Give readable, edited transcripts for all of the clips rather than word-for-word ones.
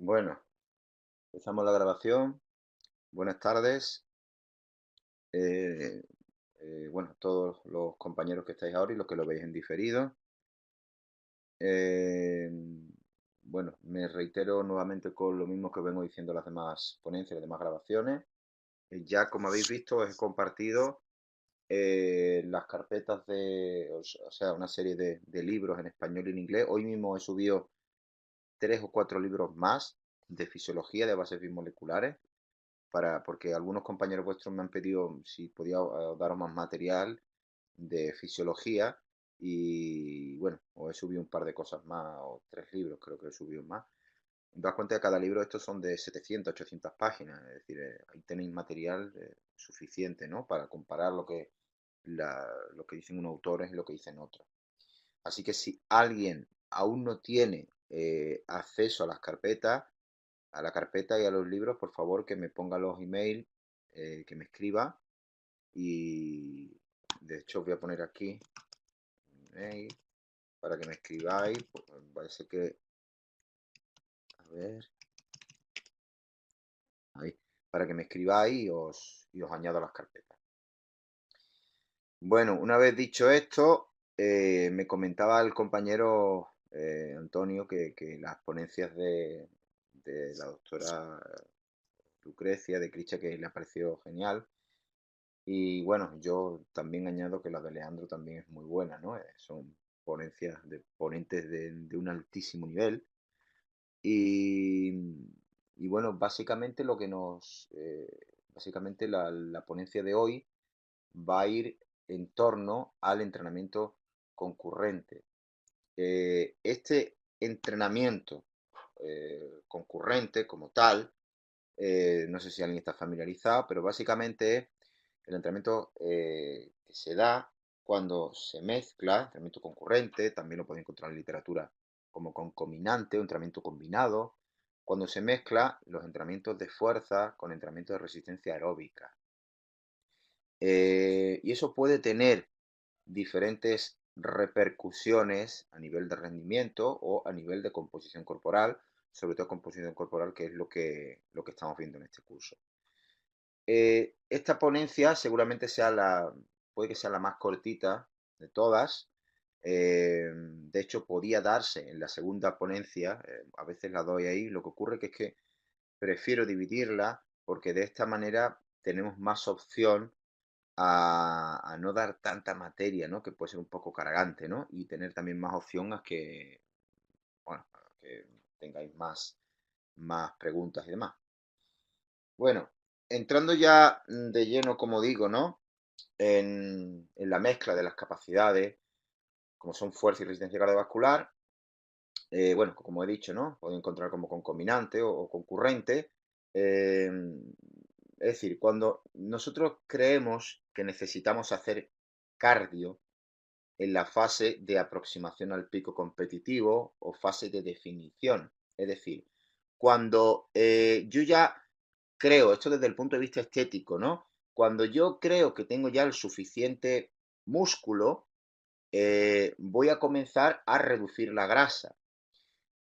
Bueno, empezamos la grabación. Buenas tardes. eh, bueno, todos los compañeros que estáis ahora y los que lo veis en diferido. Eh, bueno, me reitero nuevamente con lo mismo que vengo diciendo las demás ponencias, las demás grabaciones. Ya como habéis visto, os he compartido las carpetas o sea, una serie de libros en español y en inglés. Hoy mismo he subido 3 o 4 libros más de fisiología de bases bimoleculares porque algunos compañeros vuestros me han pedido si podía daros más material de fisiología y bueno, os he subido un par de cosas más, o 3 libros creo que he subido más. Das cuenta que cada libro de estos son de 700, 800 páginas, es decir, ahí tenéis material suficiente, ¿no? Para comparar lo que dicen unos autores y lo que dicen otros. Así que si alguien aún no tiene acceso a la carpeta y a los libros, por favor que me ponga los emails, que me escriba y de hecho os voy a poner aquí un email para que me escribáis. Parece que, a ver, ahí, para que me escribáis y os añado a las carpetas. Bueno, una vez dicho esto, me comentaba el compañero Antonio que las ponencias de la doctora Lucrecia de Crischa que le ha parecido genial. Y bueno, yo también añado que la de Leandro también es muy buena, ¿no? Son ponencias de ponentes de un altísimo nivel. Y, y bueno, básicamente básicamente la ponencia de hoy va a ir en torno al entrenamiento concurrente. Este entrenamiento concurrente como tal, no sé si alguien está familiarizado, pero básicamente es el entrenamiento que se da cuando se mezcla, entrenamiento concurrente, también lo podéis encontrar en literatura como concominante o entrenamiento combinado, cuando se mezcla los entrenamientos de fuerza con entrenamientos de resistencia aeróbica. Y eso puede tener diferentes repercusiones a nivel de rendimiento o a nivel de composición corporal, sobre todo composición corporal, que es lo que estamos viendo en este curso. Esta ponencia seguramente puede que sea la más cortita de todas. De hecho, podía darse en la segunda ponencia, a veces la doy ahí. Lo que ocurre que es que prefiero dividirla porque de esta manera tenemos más opción a no dar tanta materia, ¿no? Que puede ser un poco cargante, ¿no? Y tener también más opción bueno, a que tengáis más preguntas y demás. Bueno, entrando ya de lleno, como digo, ¿no? En la mezcla de las capacidades, como son fuerza y resistencia cardiovascular, bueno, como he dicho, ¿no? Puedo encontrar como concominante o concurrente. eh, es decir, cuando nosotros creemos que necesitamos hacer cardio en la fase de aproximación al pico competitivo o fase de definición, es decir, cuando yo ya creo, esto desde el punto de vista estético, ¿no? Cuando yo creo que tengo ya el suficiente músculo, voy a comenzar a reducir la grasa.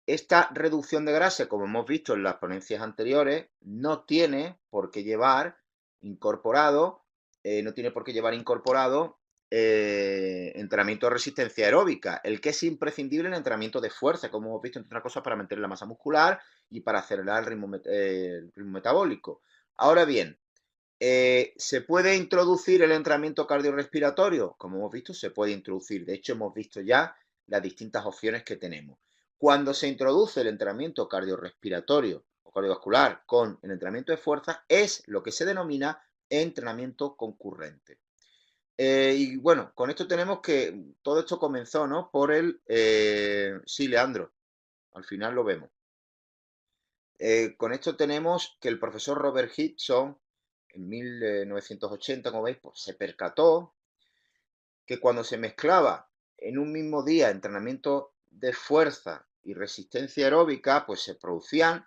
Esta reducción de grasa, como hemos visto en las ponencias anteriores, incorporado, no tiene por qué llevar incorporado entrenamiento de resistencia aeróbica, el que es imprescindible en el entrenamiento de fuerza, como hemos visto, entre otras cosas, para mantener la masa muscular y para acelerar el ritmo metabólico. Ahora bien, ¿se puede introducir el entrenamiento cardiorrespiratorio? Como hemos visto, se puede introducir. De hecho, hemos visto ya las distintas opciones que tenemos. Cuando se introduce el entrenamiento cardiorrespiratorio o cardiovascular con el entrenamiento de fuerza, es lo que se denomina entrenamiento concurrente. Y bueno, con esto tenemos que todo esto comenzó, ¿no? Sí, Leandro, al final lo vemos. Con esto tenemos que el profesor Robert Higson, en 1980, como veis, pues se percató que cuando se mezclaba en un mismo día entrenamiento de fuerza y resistencia aeróbica, pues se producían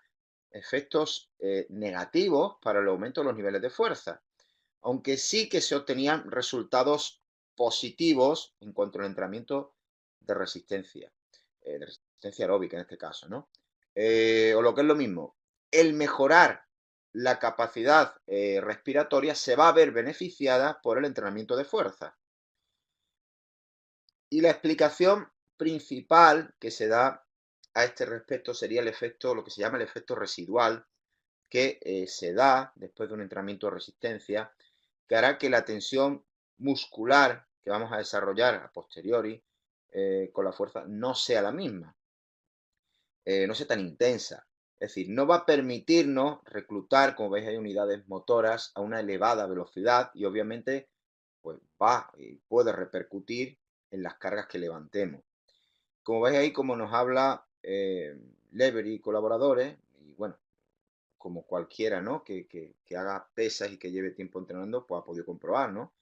efectos negativos para el aumento de los niveles de fuerza, aunque sí que se obtenían resultados positivos en cuanto al entrenamiento de resistencia aeróbica en este caso, ¿no? o lo que es lo mismo, el mejorar la capacidad respiratoria se va a ver beneficiada por el entrenamiento de fuerza. Y la explicación principal que se da a este respecto sería el efecto, lo que se llama el efecto residual, que se da después de un entrenamiento de resistencia, que hará que la tensión muscular que vamos a desarrollar a posteriori con la fuerza no sea la misma, no sea tan intensa. Es decir, no va a permitirnos reclutar, como veis, hay unidades motoras a una elevada velocidad y obviamente pues va y puede repercutir en las cargas que levantemos. Como veis ahí, como nos habla Lever y colaboradores, y bueno, como cualquiera, ¿no? Que haga pesas y que lleve tiempo entrenando, pues ha podido comprobar, ¿no?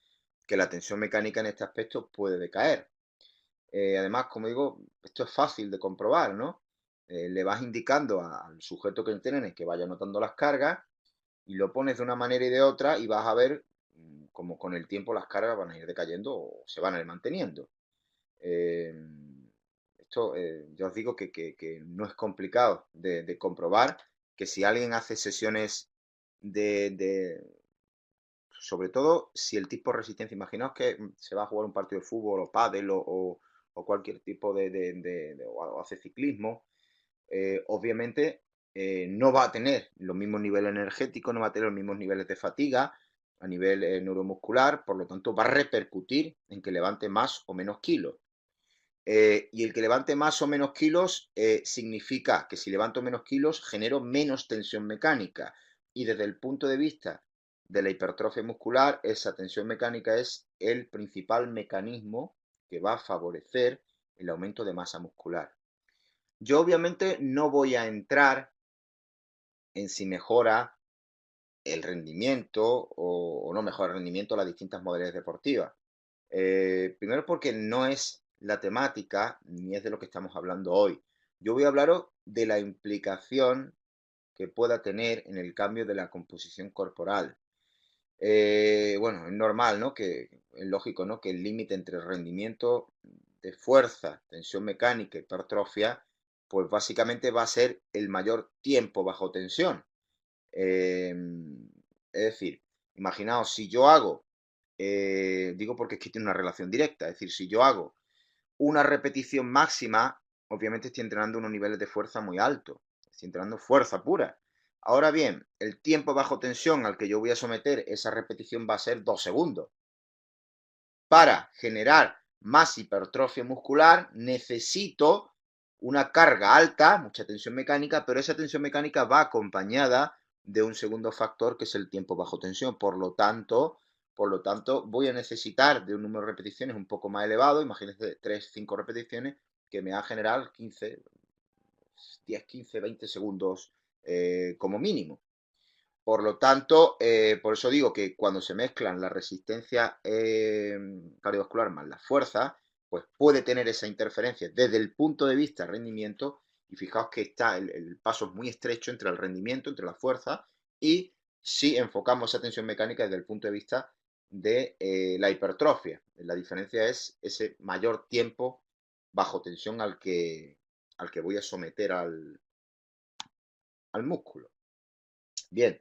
Que la tensión mecánica en este aspecto puede decaer. Además, como digo, esto es fácil de comprobar, ¿no? Le vas indicando al sujeto que entrenes que vaya notando las cargas y lo pones de una manera y de otra y vas a ver como con el tiempo las cargas van a ir decayendo o se van a ir manteniendo. Eh, esto ya os digo que no es complicado de comprobar que si alguien hace sesiones de, sobre todo si el tipo de resistencia, imaginaos que se va a jugar un partido de fútbol o pádel o cualquier tipo o hace ciclismo, obviamente no va a tener los mismos niveles energéticos, no va a tener los mismos niveles de fatiga a nivel neuromuscular, por lo tanto va a repercutir en que levante más o menos kilos. Y el que levante más o menos kilos significa que si levanto menos kilos genero menos tensión mecánica. Y desde el punto de vista de la hipertrofia muscular, esa tensión mecánica es el principal mecanismo que va a favorecer el aumento de masa muscular. Yo obviamente no voy a entrar en si mejora el rendimiento o no mejora el rendimiento de las distintas modalidades deportivas. Primero porque no es la temática ni es de lo que estamos hablando hoy. Yo voy a hablaros de la implicación que pueda tener en el cambio de la composición corporal. Bueno, es normal, ¿no? Es lógico, ¿no? Que el límite entre el rendimiento de fuerza, tensión mecánica, hipertrofia, pues básicamente va a ser el mayor tiempo bajo tensión. Eh, es decir, imaginaos, si yo hago, digo porque es que tiene una relación directa, es decir, si yo hago una repetición máxima, obviamente estoy entrenando unos niveles de fuerza muy altos, estoy entrenando fuerza pura. Ahora bien, el tiempo bajo tensión al que yo voy a someter esa repetición va a ser 2 segundos. Para generar más hipertrofia muscular necesito una carga alta, mucha tensión mecánica, pero esa tensión mecánica va acompañada de un segundo factor que es el tiempo bajo tensión. Por lo tanto, voy a necesitar de un número de repeticiones un poco más elevado, imagínense 3, 5 repeticiones, que me va a generar 15, 10, 15, 20 segundos como mínimo. Por lo tanto, por eso digo que cuando se mezclan la resistencia cardiovascular más la fuerza, pues puede tener esa interferencia desde el punto de vista del rendimiento. Y fijaos que está el paso es muy estrecho entre el rendimiento, entre la fuerza, y si enfocamos esa tensión mecánica desde el punto de vista de la hipertrofia. La diferencia es ese mayor tiempo bajo tensión al que voy a someter al músculo. Bien,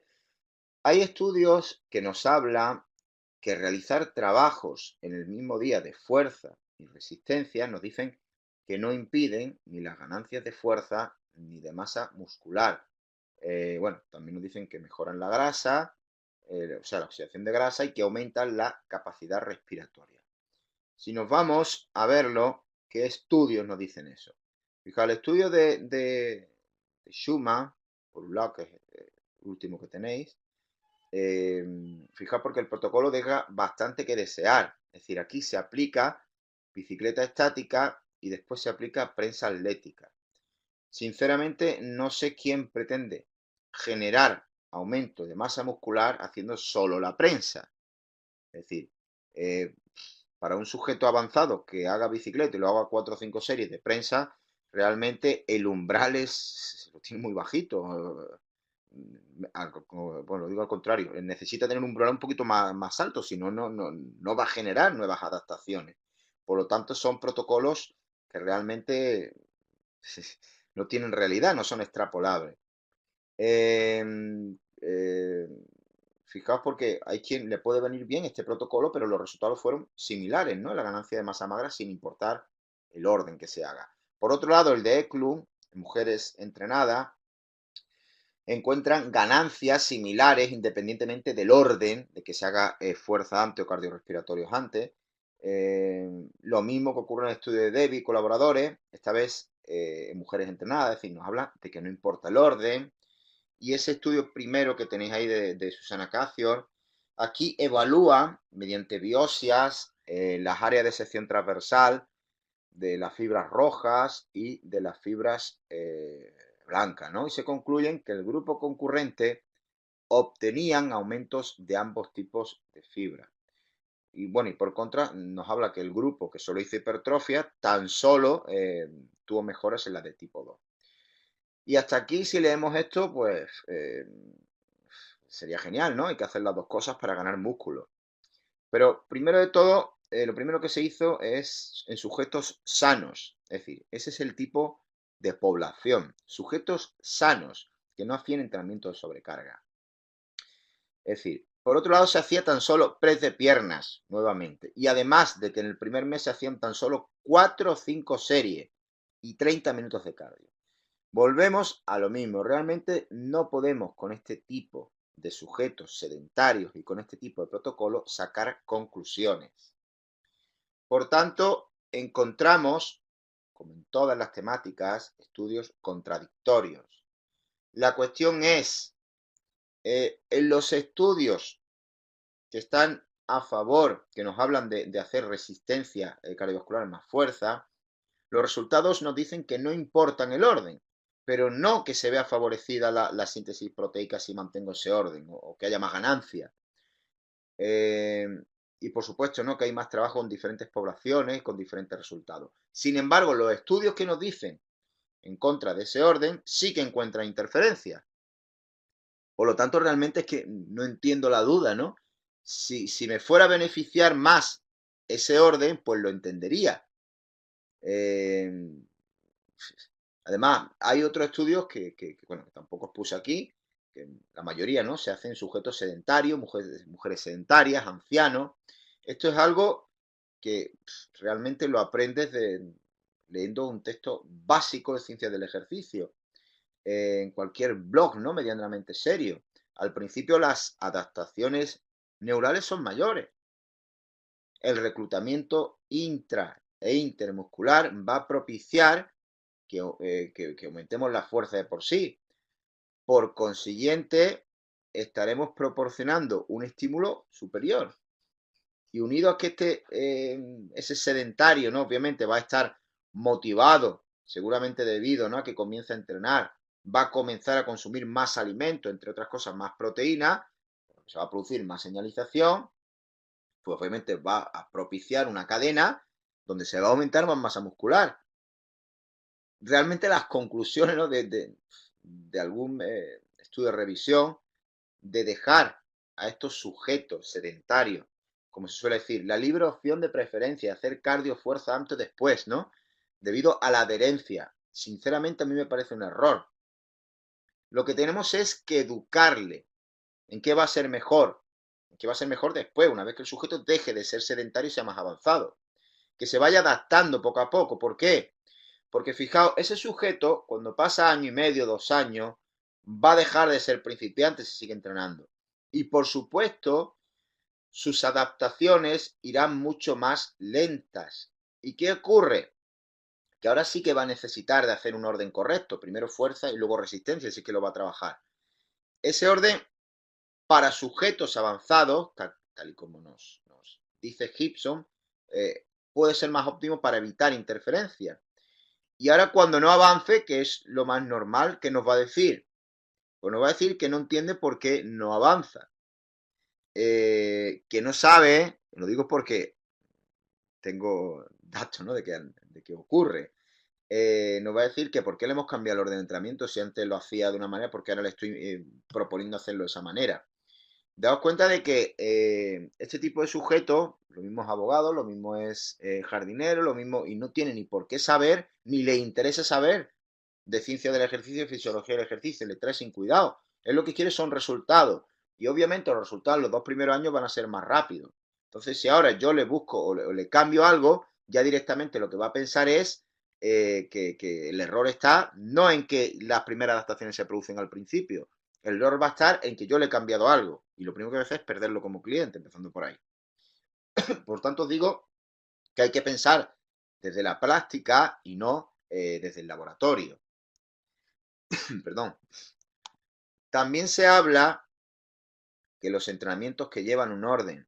hay estudios que nos hablan que realizar trabajos en el mismo día de fuerza y resistencia nos dicen que no impiden ni las ganancias de fuerza ni de masa muscular. Bueno, también nos dicen que mejoran la grasa, o sea, la oxidación de grasa y que aumentan la capacidad respiratoria. Si nos vamos a verlo, ¿qué estudios nos dicen eso? Fijaos, el estudio de Schumann, por un lado, que es el último que tenéis, fijaos porque el protocolo deja bastante que desear. Es decir, aquí se aplica bicicleta estática y después se aplica prensa atlética. Sinceramente, no sé quién pretende generar aumento de masa muscular haciendo solo la prensa. Es decir, eh, para un sujeto avanzado que haga bicicleta y lo haga 4 o 5 series de prensa, realmente el umbral lo tiene muy bajito. Bueno, lo digo al contrario, necesita tener un umbral un poquito más alto, si no, no va a generar nuevas adaptaciones. Por lo tanto, son protocolos que realmente no tienen realidad, no son extrapolables. Em, eh, Fijaos porque hay quien le puede venir bien este protocolo, pero los resultados fueron similares, ¿no? La ganancia de masa magra sin importar el orden que se haga. Por otro lado, el de Eklund, mujeres entrenadas, encuentran ganancias similares independientemente del orden de que se haga fuerza antes o cardiorrespiratorios antes. Lo mismo que ocurre en el estudio de Debbie y colaboradores, esta vez en mujeres entrenadas, es decir, nos habla de que no importa el orden. Y ese estudio primero que tenéis ahí de Susana Cacior, aquí evalúa mediante biopsias las áreas de sección transversal de las fibras rojas y de las fibras blancas, ¿no? Y se concluyen que el grupo concurrente obtenían aumentos de ambos tipos de fibra. Y bueno, y por contra, nos habla que el grupo que solo hizo hipertrofia tan solo tuvo mejoras en la de tipo 2. Y hasta aquí, si leemos esto, pues sería genial, ¿no? Hay que hacer las dos cosas para ganar músculo. Pero primero de todo, lo primero que se hizo es en sujetos sanos. Es decir, ese es el tipo de población. Sujetos sanos que no hacían entrenamiento de sobrecarga. Es decir, por otro lado, se hacía tan solo press de piernas nuevamente. Y además de que en el primer mes se hacían tan solo 4 o 5 series y 30 minutos de cardio. Volvemos a lo mismo. Realmente no podemos con este tipo de sujetos sedentarios y con este tipo de protocolo sacar conclusiones. Por tanto, encontramos, como en todas las temáticas, estudios contradictorios. La cuestión es, en los estudios que están a favor, que nos hablan de hacer resistencia cardiovascular más fuerza, los resultados nos dicen que no importan el orden, pero no que se vea favorecida la síntesis proteica si mantengo ese orden o que haya más ganancia. Eh, y por supuesto, ¿no? Que hay más trabajo en diferentes poblaciones con diferentes resultados. Sin embargo, los estudios que nos dicen en contra de ese orden sí que encuentran interferencias. Por lo tanto, realmente es que no entiendo la duda, ¿no? Si me fuera a beneficiar más ese orden, pues lo entendería. Eh, Además, hay otros estudios bueno, que tampoco os puse aquí, que la mayoría, ¿no? Se hacen sujetos sedentarios, mujeres sedentarias, ancianos. Esto es algo que realmente lo aprendes leyendo un texto básico de ciencias del ejercicio, en cualquier blog, ¿no? Medianamente serio. Al principio las adaptaciones neurales son mayores. El reclutamiento intra e intermuscular va a propiciar que aumentemos la fuerza de por sí. Por consiguiente, estaremos proporcionando un estímulo superior. Y unido a que ese sedentario, ¿no? Obviamente va a estar motivado, seguramente debido, ¿no? A que comienza a entrenar, va a comenzar a consumir más alimento, entre otras cosas, más proteína, se va a producir más señalización, pues obviamente va a propiciar una cadena donde se va a aumentar más masa muscular. Realmente las conclusiones, ¿no? de algún estudio de revisión, de dejar a estos sujetos sedentarios, como se suele decir, la libre opción de preferencia, hacer cardio, fuerza antes o después, ¿no? Debido a la adherencia. Sinceramente a mí me parece un error. Lo que tenemos es que educarle en qué va a ser mejor, en qué va a ser mejor después, una vez que el sujeto deje de ser sedentario y sea más avanzado. Que se vaya adaptando poco a poco. ¿Por qué? Porque fijaos, ese sujeto, cuando pasa año y medio, 2 años, va a dejar de ser principiante si sigue entrenando. Y por supuesto, sus adaptaciones irán mucho más lentas. ¿Y qué ocurre? Que ahora sí que va a necesitar de hacer un orden correcto. Primero fuerza y luego resistencia, así que lo va a trabajar. Ese orden para sujetos avanzados, tal y como nos dice Gibson, puede ser más óptimo para evitar interferencias. Y ahora cuando no avance, que es lo más normal, ¿qué nos va a decir? Pues nos va a decir que no entiende por qué no avanza. Que no sabe, lo digo porque tengo datos, ¿no? de que ocurre. Nos va a decir que por qué le hemos cambiado el orden de entrenamiento si antes lo hacía de una manera, porque ahora le estoy proponiendo hacerlo de esa manera. Daos cuenta de que este tipo de sujetos, lo mismo es abogado, lo mismo es jardinero, lo mismo, y no tiene ni por qué saber, ni le interesa saber de ciencia del ejercicio y fisiología del ejercicio, le trae sin cuidado. Él lo que quiere son resultados. Y obviamente los resultados los 2 primeros años van a ser más rápidos. Entonces, si ahora yo le busco o le cambio algo, ya directamente lo que va a pensar es que el error está no en que las primeras adaptaciones se producen al principio. El error va a estar en que yo le he cambiado algo. Y lo primero que hace es perderlo como cliente, empezando por ahí. Por tanto, os digo que hay que pensar desde la práctica y no desde el laboratorio. Perdón. También se habla que los entrenamientos que llevan un orden,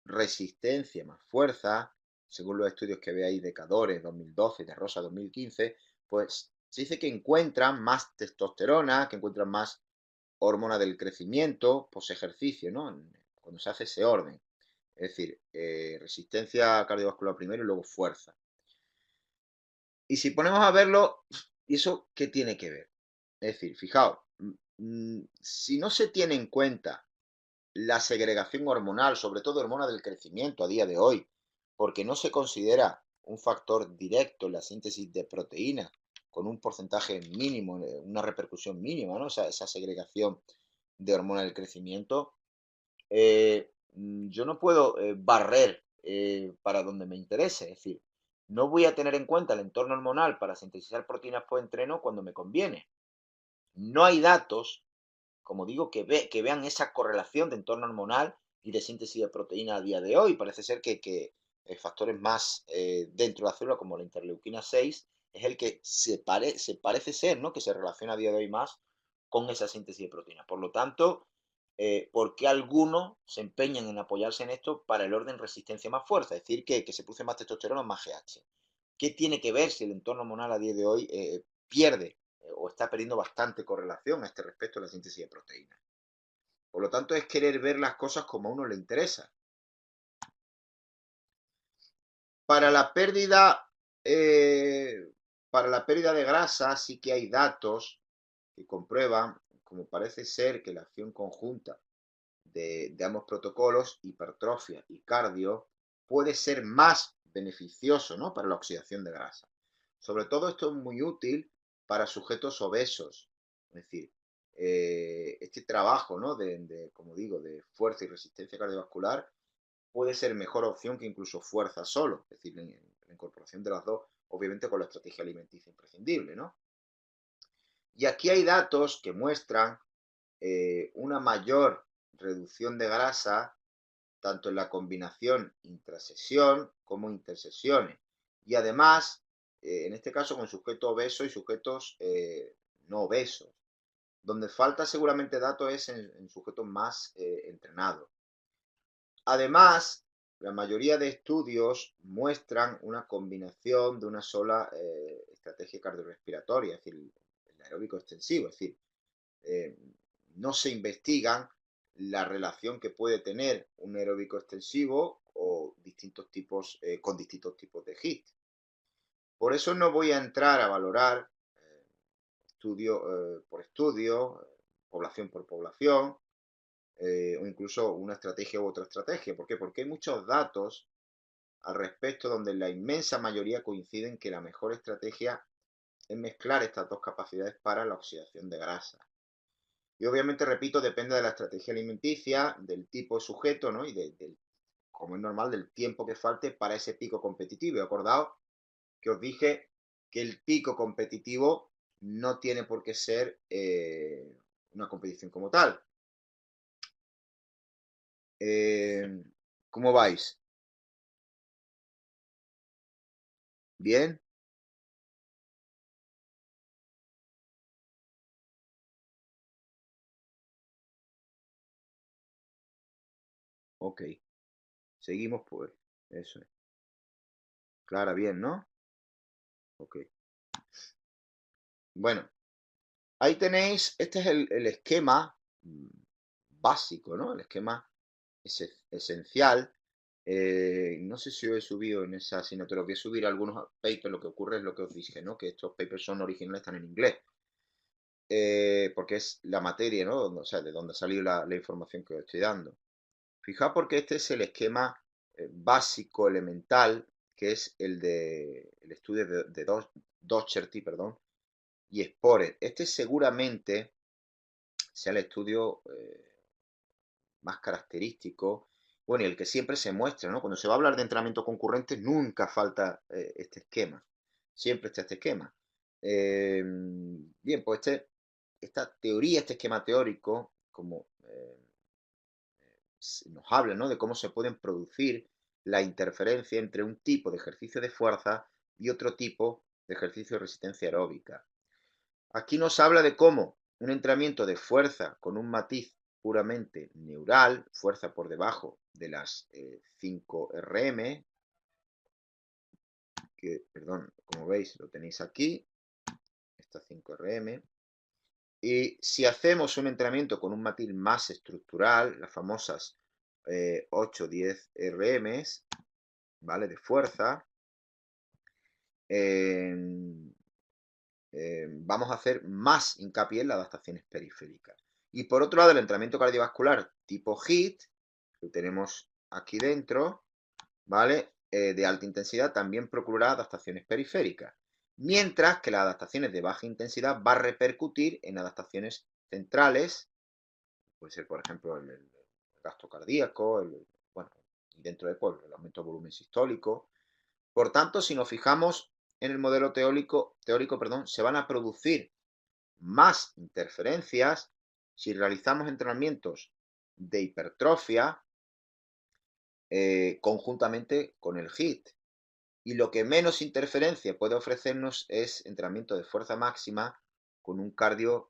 resistencia más fuerza, según los estudios que veáis de Cadores 2012 y de Rosa 2015, pues se dice que encuentran más testosterona, que encuentran más hormona del crecimiento, pues ejercicio, ¿no? Cuando se hace ese orden. Es decir, resistencia cardiovascular primero y luego fuerza. Y si ponemos a verlo, ¿y eso qué tiene que ver? Es decir, fijaos, si no se tiene en cuenta la segregación hormonal, sobre todo hormona del crecimiento a día de hoy, porque no se considera un factor directo en la síntesis de proteínas con un porcentaje mínimo, una repercusión mínima, ¿no? Esa segregación de hormona del crecimiento, yo no puedo barrer para donde me interese, es decir, no voy a tener en cuenta el entorno hormonal para sintetizar proteínas por entreno cuando me conviene. No hay datos, como digo, que vean esa correlación de entorno hormonal y de síntesis de proteína a día de hoy. Parece ser que factores más dentro de la célula, como la interleuquina 6, es el que se parece ser, ¿no? Que se relaciona a día de hoy más con esa síntesis de proteína. Por lo tanto, ¿por qué algunos se empeñan en apoyarse en esto para el orden resistencia más fuerza? Es decir, que se produce más testosterona o más GH. ¿Qué tiene que ver si el entorno hormonal a día de hoy pierde o está perdiendo bastante correlación a este respecto de la síntesis de proteínas? Por lo tanto, es querer ver las cosas como a uno le interesa. Para la pérdida, eh, para la pérdida de grasa sí que hay datos que comprueban, como parece ser, que la acción conjunta de ambos protocolos, hipertrofia y cardio, puede ser más beneficioso, ¿no? Para la oxidación de grasa. Sobre todo esto es muy útil para sujetos obesos. Es decir, este trabajo, ¿no? Como digo, de fuerza y resistencia cardiovascular puede ser mejor opción que incluso fuerza solo. Es decir, la incorporación de las dos, obviamente con la estrategia alimenticia imprescindible, ¿no? Y aquí hay datos que muestran una mayor reducción de grasa tanto en la combinación intrasesión como intersesiones. Y además, en este caso con sujetos obesos y sujetos no obesos. Donde falta seguramente datos es en sujetos más entrenados. Además, la mayoría de estudios muestran una combinación de una sola estrategia cardiorrespiratoria, es decir, el aeróbico extensivo, es decir, eh, no se investigan la relación que puede tener un aeróbico extensivo o distintos tipos, con distintos tipos de HIIT. Por eso no voy a entrar a valorar estudio por estudio, población por población, o incluso una estrategia u otra estrategia. ¿Por qué? Porque hay muchos datos al respecto donde la inmensa mayoría coinciden que la mejor estrategia es mezclar estas dos capacidades para la oxidación de grasa. Y obviamente, repito, depende de la estrategia alimenticia, del tipo de sujeto, ¿no? Y como es normal, del tiempo que falte para ese pico competitivo. Y acordaos que os dije que el pico competitivo no tiene por qué ser una competición como tal. Eh, ¿Cómo vais? ¿Bien? Ok. Seguimos pues. Eso es. Clara, bien, ¿no? Ok. Bueno, ahí tenéis, este es el esquema básico, ¿no? El esquema esencial. No sé si os he subido en esa asignatura, os voy a subir algunos papers, lo que ocurre es lo que os dije, ¿no? Que estos papers son originales, están en inglés, porque es la materia, ¿no? O sea, de donde ha salido la información que os estoy dando. Fijaos porque este es el esquema básico, elemental, que es el estudio de Docherty, perdón, y Sporer. Este seguramente sea el estudio más característico, bueno, y el que siempre se muestra, ¿no? Cuando se va a hablar de entrenamiento concurrente, nunca falta este esquema. Siempre está este esquema. Bien, pues esta teoría, este esquema teórico, como nos habla, ¿no? De cómo se pueden producir la interferencia entre un tipo de ejercicio de fuerza y otro tipo de ejercicio de resistencia aeróbica. Aquí nos habla de cómo un entrenamiento de fuerza con un matiz puramente neural, fuerza por debajo de las 5 RM, que, perdón, como veis lo tenéis aquí, estas 5 RM, y si hacemos un entrenamiento con un matiz más estructural, las famosas 8-10 RM, ¿vale? De fuerza, eh, vamos a hacer más hincapié en las adaptaciones periféricas. Y por otro lado, el entrenamiento cardiovascular tipo HIIT, que tenemos aquí dentro, ¿vale? De alta intensidad también procurará adaptaciones periféricas. Mientras que las adaptaciones de baja intensidad va a repercutir en adaptaciones centrales, puede ser, por ejemplo, el gasto cardíaco, bueno, y dentro de el aumento de volumen sistólico. Por tanto, si nos fijamos en el modelo teórico, perdón, se van a producir más interferencias si realizamos entrenamientos de hipertrofia conjuntamente con el HIIT. Y lo que menos interferencia puede ofrecernos es entrenamiento de fuerza máxima con un cardio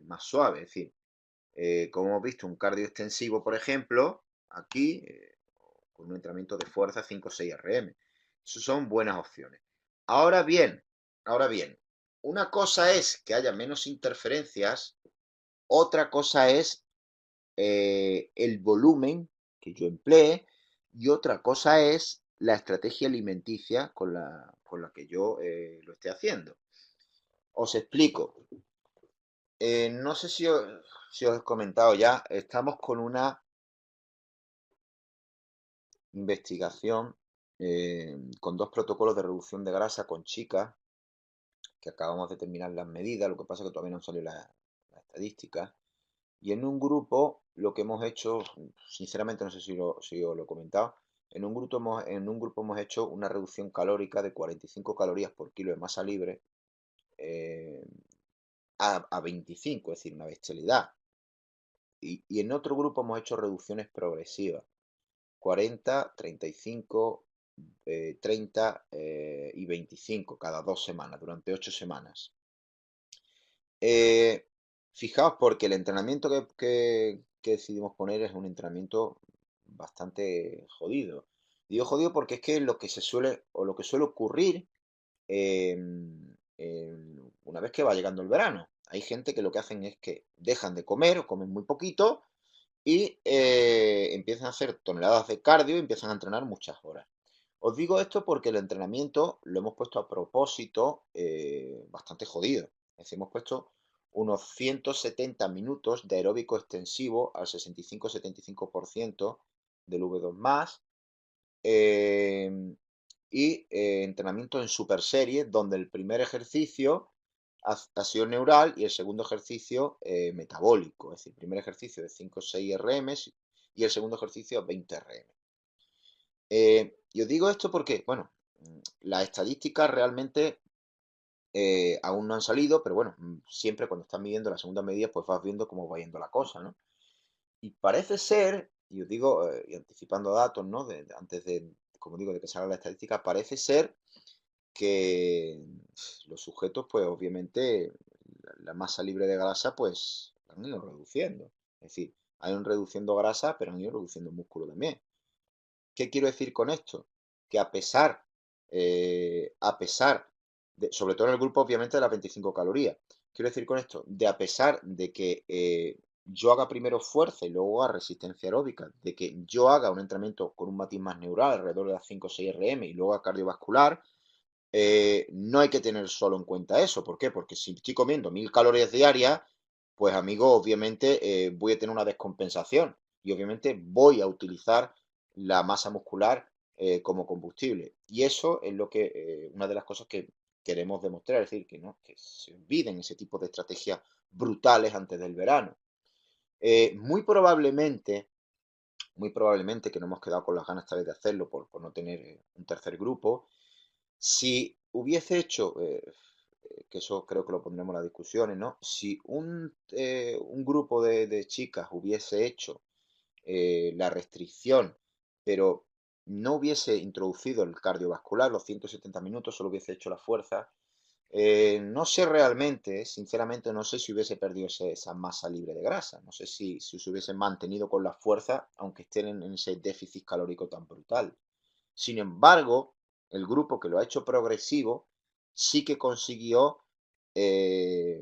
más suave. Es decir, como hemos visto, un cardio extensivo, por ejemplo, aquí, con un entrenamiento de fuerza 5 o 6 RM. Esas son buenas opciones. Ahora bien, ahora bien, una cosa es que haya menos interferencias, otra cosa es el volumen que yo emplee y otra cosa es la estrategia alimenticia con la que yo lo esté haciendo. Os explico. No sé si os he comentado ya, estamos con una investigación con 2 protocolos de reducción de grasa con chicas que acabamos de terminar las medidas, lo que pasa es que todavía no han salido las estadísticas. Y en un grupo lo que hemos hecho, sinceramente no sé si os lo he comentado, en un grupo hemos hecho una reducción calórica de 45 calorías por kilo de masa libre eh, a 25, es decir, una bestialidad. Y en otro grupo hemos hecho reducciones progresivas, 40, 35, 30 y 25 cada 2 semanas, durante 8 semanas. Eh, Fijaos porque el entrenamiento que decidimos poner es un entrenamiento bastante jodido. Digo jodido porque es que lo que se suele, o lo que suele ocurrir una vez que va llegando el verano. Hay gente que lo que hacen es que dejan de comer o comen muy poquito y empiezan a hacer toneladas de cardio y empiezan a entrenar muchas horas. Os digo esto porque el entrenamiento lo hemos puesto a propósito bastante jodido. Es decir, hemos puesto unos 170 minutos de aeróbico extensivo al 65-75% del V2+, eh, y entrenamiento en super serie, donde el primer ejercicio ha sido neural y el segundo ejercicio metabólico. Es decir, el primer ejercicio de 5 o 6 RM y el segundo ejercicio 20 RM. Y os digo esto porque, bueno, las estadísticas realmente aún no han salido, pero bueno, siempre cuando están midiendo las segundas medidas, pues vas viendo cómo va yendo la cosa, ¿no? Y parece ser, y os digo, y anticipando datos, ¿no? Antes de, como digo, de que salga la estadística, parece ser que los sujetos, pues obviamente, la masa libre de grasa, pues la han ido reduciendo. Es decir, han ido reduciendo grasa, pero han ido reduciendo músculo también. ¿Qué quiero decir con esto? Que a pesar sobre todo en el grupo obviamente de las 25 calorías, quiero decir con esto, de a pesar de que yo haga primero fuerza y luego haga resistencia aeróbica, de que yo haga un entrenamiento con un matiz más neural, alrededor de las 5 o 6 RM y luego haga cardiovascular, no hay que tener solo en cuenta eso. ¿Por qué? Porque si estoy comiendo 1000 calorías diarias, pues amigo, obviamente voy a tener una descompensación y obviamente voy a utilizar la masa muscular como combustible. Y eso es una de las cosas que queremos demostrar, es decir, que, no, que se olviden ese tipo de estrategias brutales antes del verano. Muy probablemente, que no hemos quedado con las ganas tal vez de hacerlo por no tener un tercer grupo, si hubiese hecho, que eso creo que lo pondremos en las discusiones, ¿no? Si un grupo de chicas hubiese hecho la restricción, pero no hubiese introducido el cardiovascular, los 170 minutos, solo hubiese hecho la fuerza, no sé realmente, sinceramente, no sé si hubiese perdido esa masa libre de grasa, no sé si se hubiese mantenido con la fuerza, aunque estén en ese déficit calórico tan brutal. Sin embargo, el grupo que lo ha hecho progresivo sí que consiguió, eh,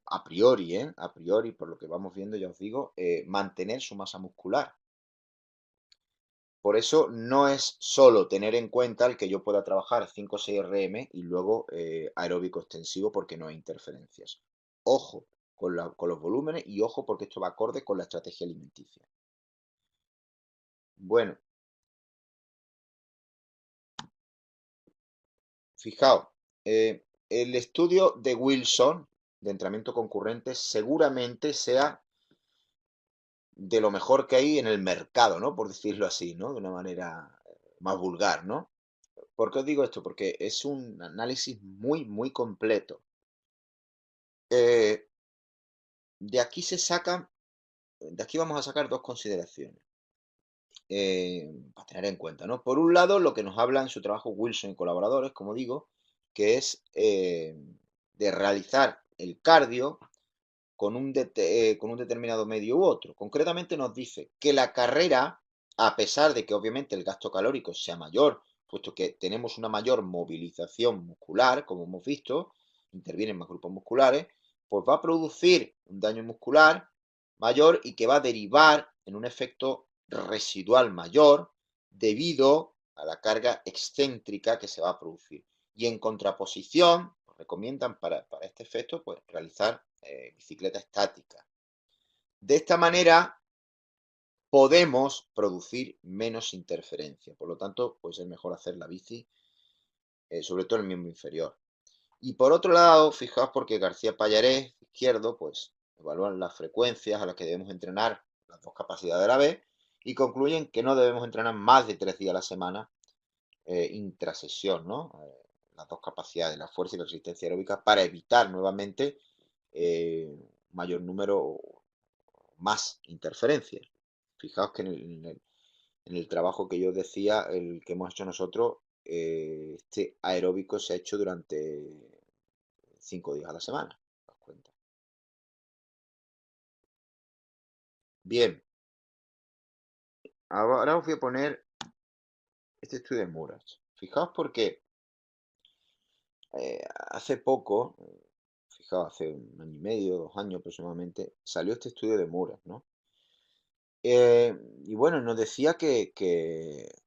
a priori, por lo que vamos viendo, ya os digo, mantener su masa muscular. Por eso no es solo tener en cuenta el que yo pueda trabajar 5 o 6 RM y luego aeróbico extensivo porque no hay interferencias. Ojo con los volúmenes y ojo porque esto va acorde con la estrategia alimenticia. Bueno, fijaos, el estudio de Wilson de entrenamiento concurrente seguramente sea de lo mejor que hay en el mercado, ¿no? Por decirlo así, ¿no? De una manera más vulgar, ¿no? ¿Por qué os digo esto? Porque es un análisis muy, muy completo. Eh, de aquí se sacan, de aquí vamos a sacar dos consideraciones a tener en cuenta, ¿no? Por un lado, lo que nos habla en su trabajo Wilson y colaboradores, como digo, que es de realizar el cardio con un determinado medio u otro. Concretamente nos dice que la carrera, a pesar de que obviamente el gasto calórico sea mayor, puesto que tenemos una mayor movilización muscular, como hemos visto, intervienen más grupos musculares, pues va a producir un daño muscular mayor y que va a derivar en un efecto residual mayor debido a la carga excéntrica que se va a producir. Y en contraposición, recomiendan para este efecto pues, realizar bicicleta estática. De esta manera podemos producir menos interferencia. Por lo tanto, pues es mejor hacer la bici, sobre todo en el miembro inferior. Y por otro lado, fijaos porque García Pallarés, izquierdo, pues evalúan las frecuencias a las que debemos entrenar las dos capacidades a la vez y concluyen que no debemos entrenar más de 3 días a la semana intrasesión, ¿no? Las dos capacidades, la fuerza y la resistencia aeróbica, para evitar nuevamente mayor número, más interferencias. Fijaos que en el trabajo que yo decía, el que hemos hecho nosotros, este aeróbico se ha hecho durante 5 días a la semana. ¿Os cuenta? Bien, ahora os voy a poner este estudio de Muras. Fijaos porque hace poco, fijaos, hace un año y medio, 2 años aproximadamente, salió este estudio de Muras, ¿no? Y bueno, nos decía que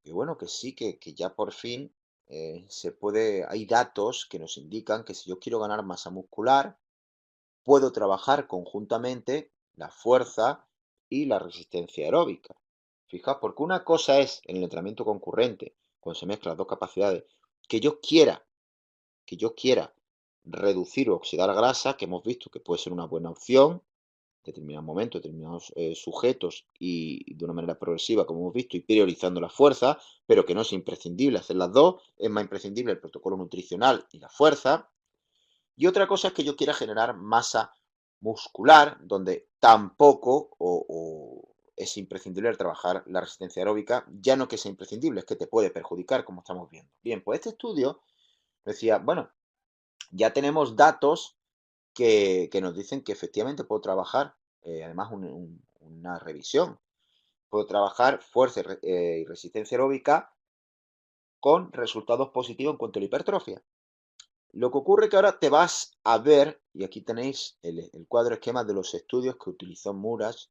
bueno, que sí, que ya por fin hay datos que nos indican que si yo quiero ganar masa muscular, puedo trabajar conjuntamente la fuerza y la resistencia aeróbica. Fijaos, porque una cosa es en el entrenamiento concurrente, cuando se mezclan las dos capacidades, que yo quiera, que yo quiera reducir o oxidar grasa, que hemos visto que puede ser una buena opción, determinados momentos, determinados sujetos y de una manera progresiva, como hemos visto, y priorizando la fuerza, pero que no es imprescindible hacer las dos, es más imprescindible el protocolo nutricional y la fuerza. Y otra cosa es que yo quiera generar masa muscular, donde tampoco es imprescindible el trabajar la resistencia aeróbica, ya no que sea imprescindible, es que te puede perjudicar, como estamos viendo. Bien, pues este estudio decía, bueno, ya tenemos datos que nos dicen que efectivamente puedo trabajar, además una revisión, puedo trabajar fuerza y resistencia aeróbica con resultados positivos en cuanto a la hipertrofia. Lo que ocurre es que ahora te vas a ver, y aquí tenéis el cuadro esquema de los estudios que utilizó Muras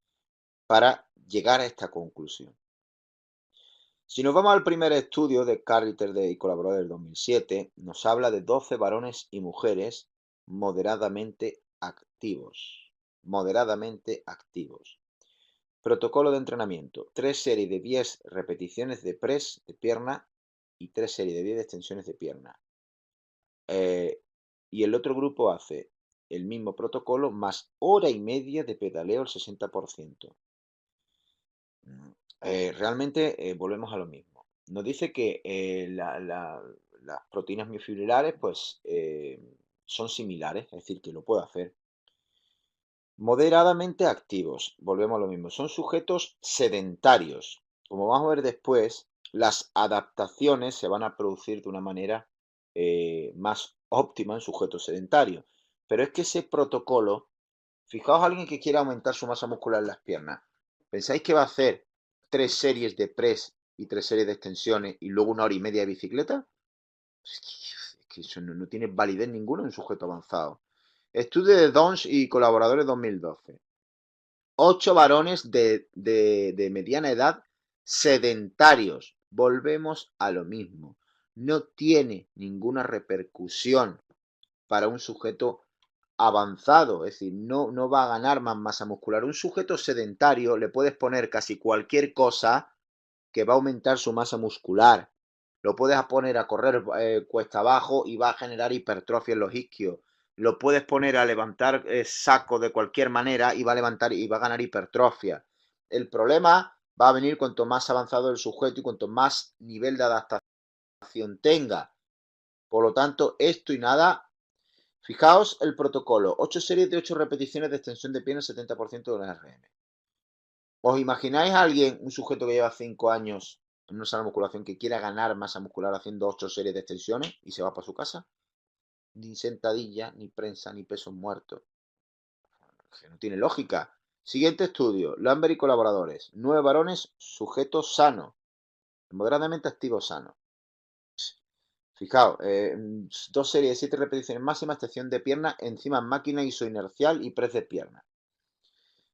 para llegar a esta conclusión. Si nos vamos al primer estudio de Carter y colaboradores del 2007, nos habla de 12 varones y mujeres moderadamente activos. Moderadamente activos. Protocolo de entrenamiento. 3 series de 10 repeticiones de press de pierna y 3 series de 10 de extensiones de pierna. y el otro grupo hace el mismo protocolo más hora y media de pedaleo al 60%. Realmente volvemos a lo mismo. Nos dice que las proteínas miofibrilares pues, son similares, es decir, que lo puede hacer. Moderadamente activos, volvemos a lo mismo, son sujetos sedentarios. Como vamos a ver después, las adaptaciones se van a producir de una manera más óptima en sujetos sedentarios. Pero es que ese protocolo, fijaos a alguien que quiera aumentar su masa muscular en las piernas, ¿pensáis que va a hacer 3 series de press y 3 series de extensiones y luego 1 hora y media de bicicleta? Es que eso no tiene validez ninguna en un sujeto avanzado. Estudio de Dons y colaboradores 2012. 8 varones de mediana edad sedentarios. Volvemos a lo mismo. No tiene ninguna repercusión para un sujeto avanzado, es decir, no va a ganar más masa muscular. Un sujeto sedentario le puedes poner casi cualquier cosa que va a aumentar su masa muscular. Lo puedes poner a correr cuesta abajo y va a generar hipertrofia en los isquios. Lo puedes poner a levantar saco de cualquier manera y va a levantar y va a ganar hipertrofia. El problema va a venir cuanto más avanzado el sujeto y cuanto más nivel de adaptación tenga. Por lo tanto, esto y nada. Fijaos el protocolo, 8 series de 8 repeticiones de extensión de pierna, 70% de la RM. ¿Os imagináis a alguien, un sujeto que lleva 5 años en una sala de musculación que quiera ganar masa muscular haciendo 8 series de extensiones y se va para su casa? Ni sentadilla, ni prensa, ni pesos muertos. No tiene lógica. Siguiente estudio, Lambert y colaboradores. 9 varones, sujetos sanos, moderadamente activos sanos. Fijaos, 2 series de 7 repeticiones máximas, extensión de pierna, encima máquina isoinercial y press de pierna.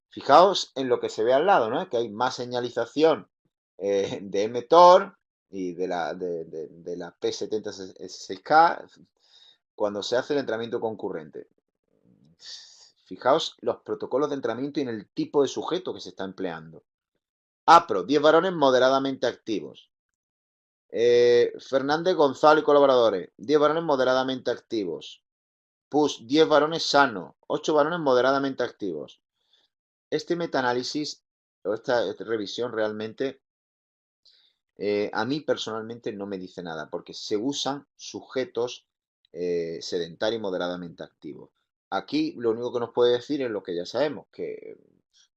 Fijaos en lo que se ve al lado, ¿no? Que hay más señalización de mTOR y de la P70S6K cuando se hace el entrenamiento concurrente. Fijaos los protocolos de entrenamiento y en el tipo de sujeto que se está empleando. APRO, 10 varones moderadamente activos. Fernández Gonzalo y colaboradores, 10 varones moderadamente activos. PUS, 10 varones sanos, 8 varones moderadamente activos. Este metaanálisis o esta revisión realmente a mí personalmente no me dice nada porque se usan sujetos sedentarios y moderadamente activos. Aquí lo único que nos puede decir es lo que ya sabemos, que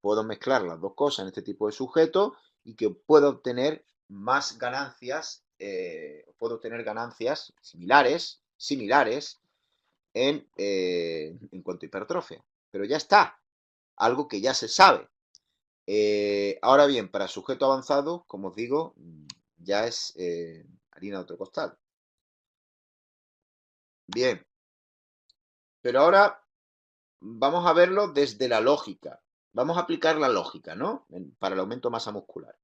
puedo mezclar las dos cosas en este tipo de sujetos y que puedo obtener más ganancias, puedo obtener ganancias similares en cuanto a hipertrofia. Pero ya está, algo que ya se sabe. Ahora bien, para sujeto avanzado, como os digo, ya es harina de otro costal. Bien, pero ahora vamos a verlo desde la lógica. Vamos a aplicar la lógica, ¿no? Para el aumento de masa muscular.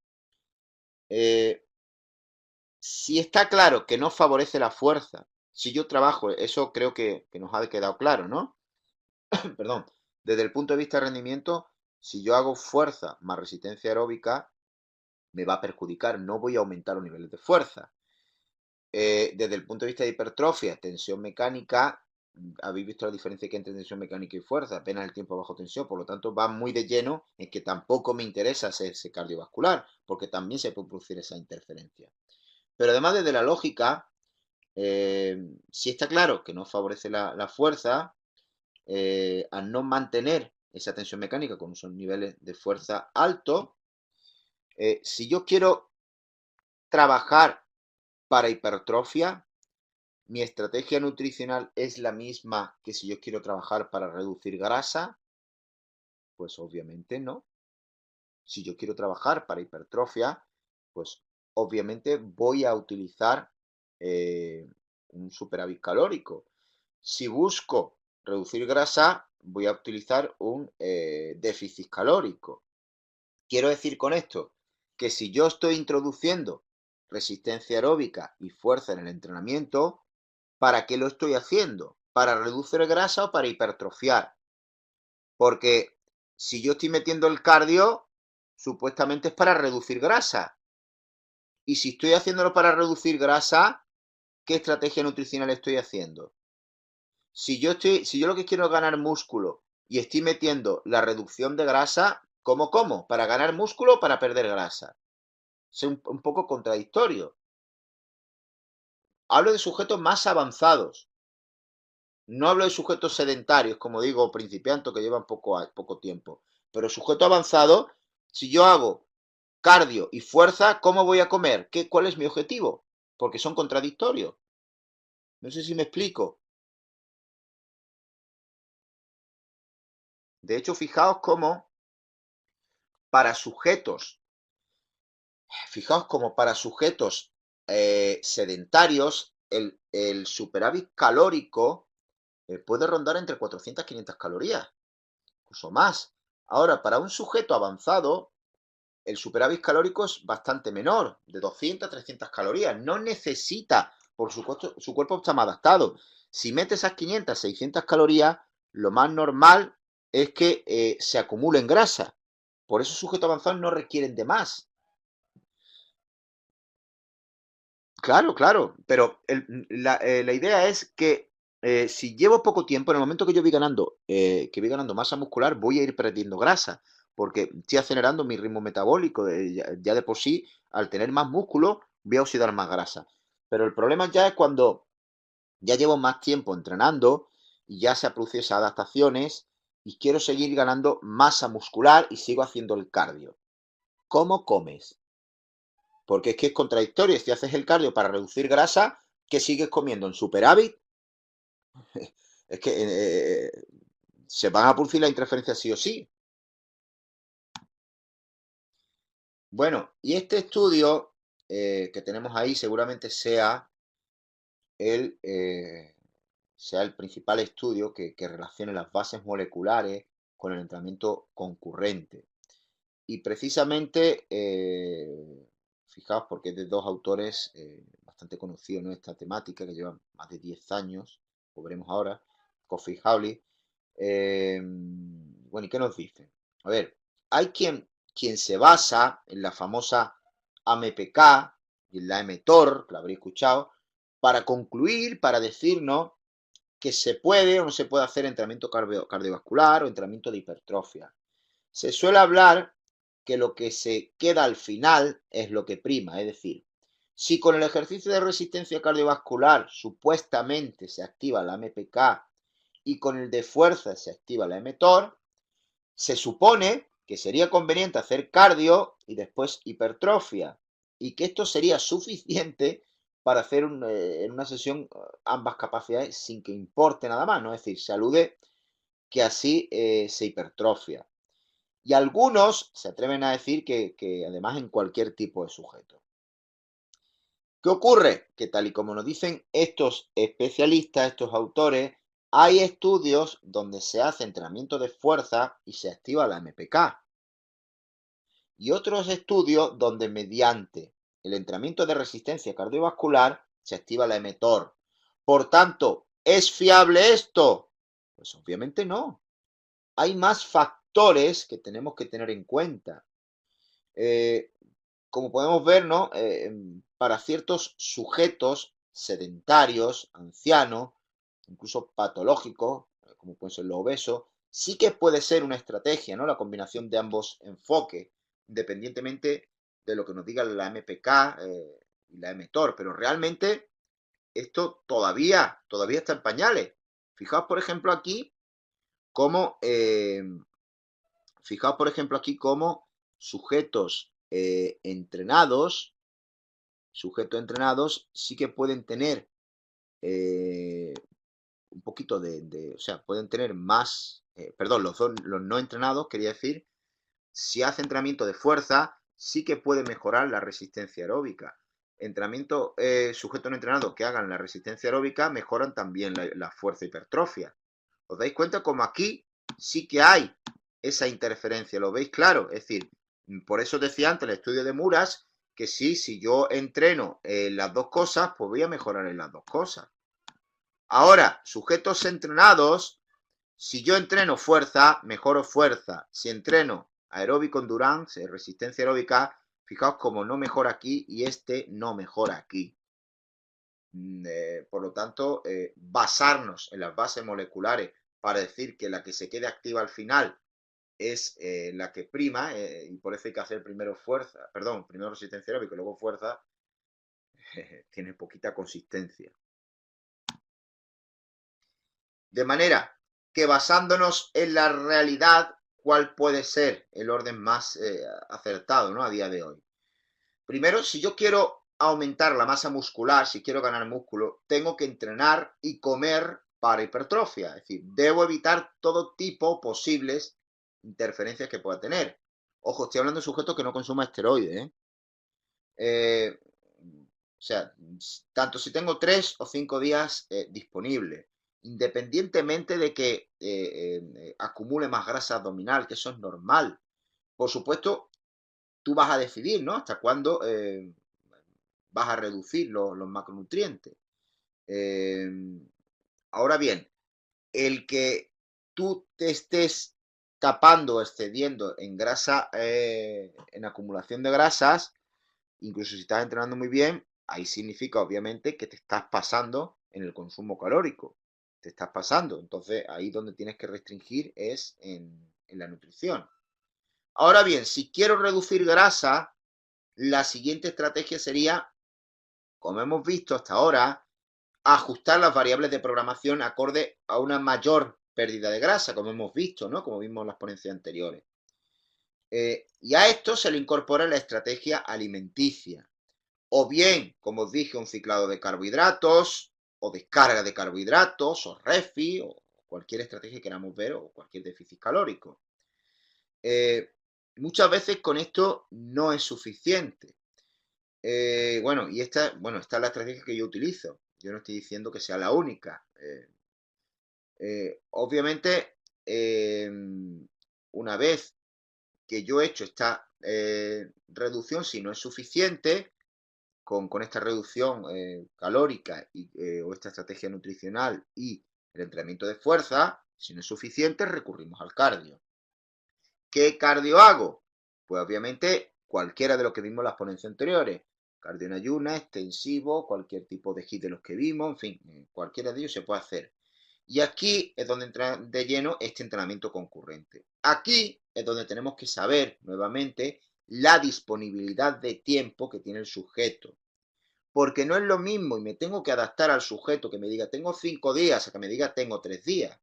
Si está claro que no favorece la fuerza, si yo trabajo, eso creo que nos ha quedado claro, ¿no? Perdón. Desde el punto de vista de rendimiento, si yo hago fuerza más resistencia aeróbica, me va a perjudicar, no voy a aumentar los niveles de fuerza. Desde el punto de vista de hipertrofia, tensión mecánica, habéis visto la diferencia que hay entre tensión mecánica y fuerza, apenas el tiempo bajo tensión, por lo tanto va muy de lleno en que tampoco me interesa hacerse cardiovascular, porque también se puede producir esa interferencia. Pero además desde la lógica, si está claro que no favorece la fuerza, al no mantener esa tensión mecánica con unos niveles de fuerza altos, si yo quiero trabajar para hipertrofia, mi estrategia nutricional es la misma que si yo quiero trabajar para reducir grasa, pues obviamente no. Si yo quiero trabajar para hipertrofia, pues obviamente voy a utilizar un superávit calórico. Si busco reducir grasa, voy a utilizar un déficit calórico. Quiero decir con esto que si yo estoy introduciendo resistencia aeróbica y fuerza en el entrenamiento, ¿para qué lo estoy haciendo? ¿Para reducir grasa o para hipertrofiar? Porque si yo estoy metiendo el cardio, supuestamente es para reducir grasa. Y si estoy haciéndolo para reducir grasa, ¿qué estrategia nutricional estoy haciendo? Si yo lo que quiero es ganar músculo y estoy metiendo la reducción de grasa, ¿cómo como? ¿Para ganar músculo o para perder grasa? Es un poco contradictorio. Hablo de sujetos más avanzados. No hablo de sujetos sedentarios, como digo, principiantes que llevan poco tiempo. Pero sujeto avanzado, si yo hago cardio y fuerza, ¿cómo voy a comer? ¿Cuál es mi objetivo? Porque son contradictorios. No sé si me explico. De hecho, para sujetos, fijaos como para sujetos sedentarios, el superávit calórico puede rondar entre 400 y 500 calorías, incluso más. Ahora, para un sujeto avanzado, el superávit calórico es bastante menor, de 200 a 300 calorías. No necesita, por supuesto, su cuerpo está más adaptado. Si mete esas 500, 600 calorías, lo más normal es que se acumulen grasa. Por eso sujetos avanzados no requieren de más. Claro, claro, pero la idea es que si llevo poco tiempo, en el momento que yo voy ganando masa muscular, voy a ir perdiendo grasa, porque estoy acelerando mi ritmo metabólico. Ya de por sí, al tener más músculo, voy a oxidar más grasa. Pero el problema ya es cuando ya llevo más tiempo entrenando y ya se han producido esas adaptaciones y quiero seguir ganando masa muscular y sigo haciendo el cardio. ¿Cómo comes? Porque es que es contradictorio. Si haces el cardio para reducir grasa, ¿qué sigues comiendo en superávit? Es que se van a producir las interferencias sí o sí. Bueno, y este estudio que tenemos ahí seguramente el, eh, sea el principal estudio que relacione las bases moleculares con el entrenamiento concurrente. Y precisamente, fijaos, porque es de dos autores bastante conocidos en esta temática, que llevan más de 10 años, como veremos ahora, Coffey y Hawley. Bueno, ¿y qué nos dicen? A ver, hay quien se basa en la famosa AMPK y en la mTOR, que la habréis escuchado, para concluir, para decirnos que se puede o no se puede hacer entrenamiento cardiovascular o entrenamiento de hipertrofia. Se suele hablar que lo que se queda al final es lo que prima, es decir, si con el ejercicio de resistencia cardiovascular supuestamente se activa la AMPK y con el de fuerza se activa la mTOR, se supone que sería conveniente hacer cardio y después hipertrofia y que esto sería suficiente para hacer en una sesión ambas capacidades sin que importe nada más, ¿no? Es decir, se alude que así se hipertrofia. Y algunos se atreven a decir que además en cualquier tipo de sujeto. ¿Qué ocurre? Que tal y como nos dicen estos especialistas, estos autores, hay estudios donde se hace entrenamiento de fuerza y se activa la MPK. Y otros estudios donde mediante el entrenamiento de resistencia cardiovascular se activa la mTOR. Por tanto, ¿es fiable esto? Pues obviamente no. Hay más factores que tenemos que tener en cuenta. Eh, Como podemos ver, ¿no? Para ciertos sujetos sedentarios, ancianos, incluso patológicos, como pueden ser los obesos, sí que puede ser una estrategia, ¿no? La combinación de ambos enfoques, independientemente de lo que nos diga la MPK y la mTOR, pero realmente esto todavía está en pañales. Fijaos, por ejemplo, aquí cómo, cómo sujetos entrenados sí que pueden tener eh, un poquito o sea, pueden tener más, perdón, los no entrenados, quería decir, si hace entrenamiento de fuerza, sí que puede mejorar la resistencia aeróbica. Entrenamiento, sujetos no entrenados que hagan la resistencia aeróbica mejoran también la fuerza hipertrofia. ¿Os dais cuenta como aquí sí que hay esa interferencia? ¿Lo veis claro? Es decir, por eso decía antes el estudio de Muras que sí, si yo entreno las dos cosas, pues voy a mejorar en las dos cosas. Ahora, sujetos entrenados, si yo entreno fuerza, mejoro fuerza. Si entreno aeróbico endurance, resistencia aeróbica, fijaos como no mejora aquí y este no mejora aquí. Por lo tanto, basarnos en las bases moleculares para decir que la que se quede activa al final es la que prima, y por eso hay que hacer primero fuerza, perdón, primero resistencia aeróbica y luego fuerza, tiene poquita consistencia. De manera que basándonos en la realidad, ¿cuál puede ser el orden más acertado, ¿no? A día de hoy? Primero, si yo quiero aumentar la masa muscular, si quiero ganar músculo, tengo que entrenar y comer para hipertrofia. Es decir, debo evitar todo tipo posibles interferencias que pueda tener. Ojo, estoy hablando de sujetos que no consuman esteroides, ¿eh? O sea, tanto si tengo 3 o 5 días disponibles, independientemente de que acumule más grasa abdominal, que eso es normal. Por supuesto, tú vas a decidir, ¿no? Hasta cuándo vas a reducir los macronutrientes. Eh, ahora bien, el que tú te estés tapando o excediendo en grasa, en acumulación de grasas, incluso si estás entrenando muy bien, ahí significa obviamente que te estás pasando en el consumo calórico. Te estás pasando. Entonces ahí donde tienes que restringir es en la nutrición. Ahora bien, si quiero reducir grasa, la siguiente estrategia sería, como hemos visto hasta ahora, ajustar las variables de programación acorde a una mayor pérdida de grasa, como hemos visto, ¿no? Como vimos en las ponencias anteriores. Y a esto se le incorpora la estrategia alimenticia. O bien, como os dije, un ciclado de carbohidratos, o descarga de carbohidratos, o refi, o cualquier estrategia que queramos ver, o cualquier déficit calórico. Muchas veces con esto no es suficiente. Bueno, esta es la estrategia que yo utilizo. Yo no estoy diciendo que sea la única. Obviamente, una vez que yo he hecho esta reducción, si no es suficiente, con esta reducción calórica o esta estrategia nutricional y el entrenamiento de fuerza, si no es suficiente, recurrimos al cardio. ¿Qué cardio hago? Pues obviamente cualquiera de los que vimos en las ponencias anteriores. Cardio en ayuna, extensivo, cualquier tipo de HIIT de los que vimos, en fin, cualquiera de ellos se puede hacer. Y aquí es donde entra de lleno este entrenamiento concurrente. Aquí es donde tenemos que saber nuevamente la disponibilidad de tiempo que tiene el sujeto. Porque no es lo mismo y me tengo que adaptar al sujeto que me diga tengo 5 días a que me diga tengo 3 días.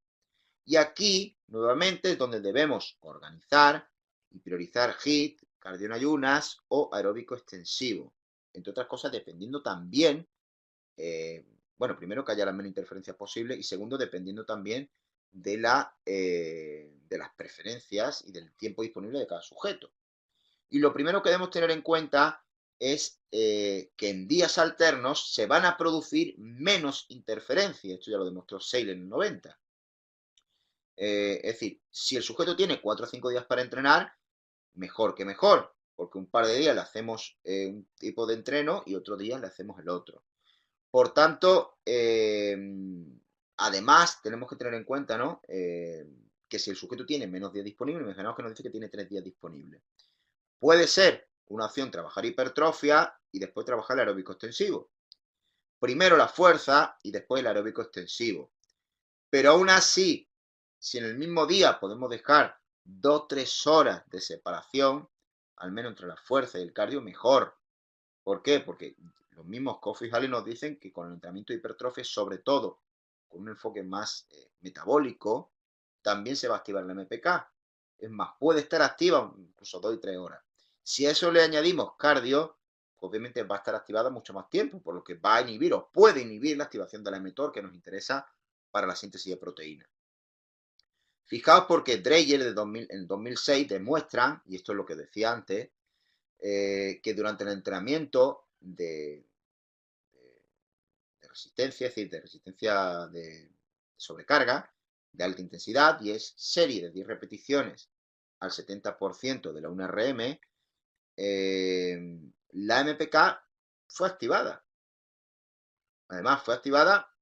Y aquí, nuevamente, es donde debemos organizar y priorizar HIIT, cardio en ayunas o aeróbico extensivo. Entre otras cosas, dependiendo también, bueno, primero que haya las menos interferencias posibles y segundo, dependiendo también de las preferencias y del tiempo disponible de cada sujeto. Y lo primero que debemos tener en cuenta es que en días alternos se van a producir menos interferencias. Esto ya lo demostró Sale en el 90. Es decir, si el sujeto tiene 4 o 5 días para entrenar, mejor que mejor, porque un par de días le hacemos un tipo de entreno y otro día le hacemos el otro. Por tanto, además tenemos que tener en cuenta, ¿no? Que si el sujeto tiene menos días disponibles, imaginaos que nos dice que tiene 3 días disponibles. Puede ser una opción trabajar hipertrofia y después trabajar el aeróbico extensivo. Primero la fuerza y después el aeróbico extensivo. Pero aún así, si en el mismo día podemos dejar 2-3 horas de separación, al menos entre la fuerza y el cardio, mejor. ¿Por qué? Porque los mismos Kofi y Halley nos dicen que con el entrenamiento de hipertrofia, sobre todo con un enfoque más metabólico, también se va a activar la MPK. Es más, puede estar activa incluso 2 y 3 horas. Si a eso le añadimos cardio, obviamente va a estar activada mucho más tiempo, por lo que va a inhibir o puede inhibir la activación de la mTOR que nos interesa para la síntesis de proteína. Fijaos porque Dreyer en 2006 demuestran, y esto es lo que decía antes, que durante el entrenamiento de resistencia, es decir, de resistencia de sobrecarga, de alta intensidad, y es serie de 10 repeticiones al 70% de la 1RM, la MPK fue activada. Además, fue activada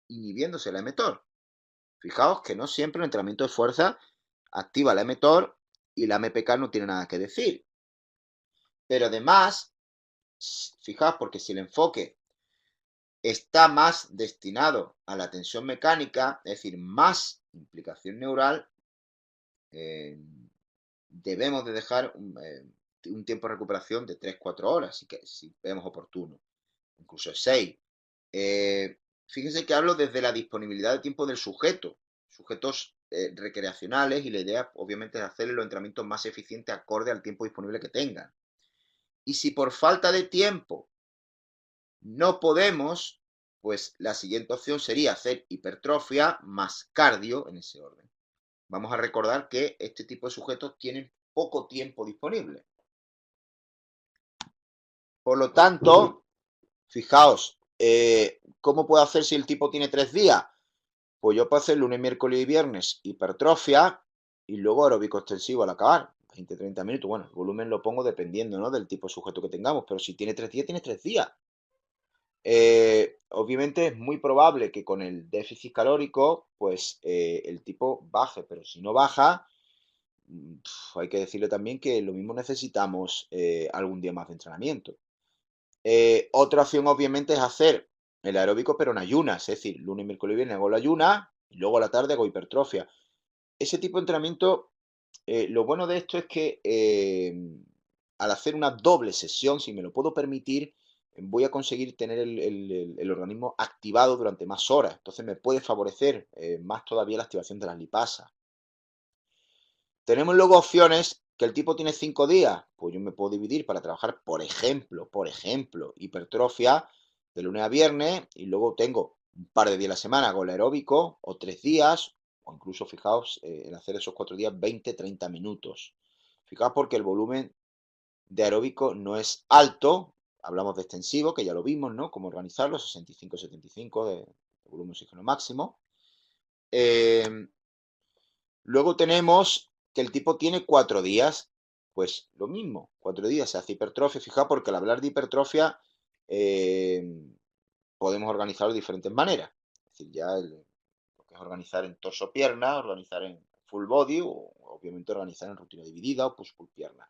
inhibiéndose la mTOR. Fijaos que no siempre el entrenamiento de fuerza activa la mTOR y la MPK no tiene nada que decir. Pero además, fijaos, porque si el enfoque está más destinado a la tensión mecánica, es decir, más implicación neural, eh, debemos de dejar un tiempo de recuperación de 3-4 horas, si vemos oportuno, incluso 6. Fíjense que hablo desde la disponibilidad de tiempo del sujeto, sujetos recreacionales, y la idea obviamente es hacer los entrenamientos más eficientes acorde al tiempo disponible que tengan. Y si por falta de tiempo no podemos, pues la siguiente opción sería hacer hipertrofia más cardio en ese orden. Vamos a recordar que este tipo de sujetos tienen poco tiempo disponible. Por lo tanto, fijaos, ¿cómo puedo hacer si el tipo tiene 3 días? Pues yo puedo hacer lunes, miércoles y viernes hipertrofia y luego aeróbico extensivo al acabar. 20-30 minutos. Bueno, el volumen lo pongo dependiendo, ¿no?, del tipo de sujeto que tengamos, pero si tiene 3 días, tiene 3 días. Obviamente es muy probable que con el déficit calórico, pues el tipo baje, pero si no baja, hay que decirle también que lo mismo necesitamos algún día más de entrenamiento. Otra opción obviamente es hacer el aeróbico pero en ayunas, es decir, lunes, miércoles y viernes hago la ayuna y luego a la tarde hago hipertrofia. Ese tipo de entrenamiento, lo bueno de esto es que al hacer una doble sesión, si me lo puedo permitir, voy a conseguir tener el organismo activado durante más horas. Entonces me puede favorecer más todavía la activación de las lipasas. Tenemos luego opciones que el tipo tiene 5 días. Pues yo me puedo dividir para trabajar, por ejemplo, hipertrofia de lunes a viernes y luego tengo un par de días a la semana, hago el aeróbico o 3 días o incluso, fijaos, en hacer esos 4 días 20-30 minutos. Fijaos porque el volumen de aeróbico no es alto. Hablamos de extensivo, que ya lo vimos, ¿no? Cómo organizarlo, 65-75 de volumen oxígeno máximo. Luego tenemos que el tipo tiene 4 días. Pues lo mismo, 4 días se hace hipertrofia. Fijaos, porque al hablar de hipertrofia eh, podemos organizarlo de diferentes maneras. Es decir, ya lo que es organizar en torso-pierna, organizar en full body o obviamente organizar en rutina dividida o push-pull pierna.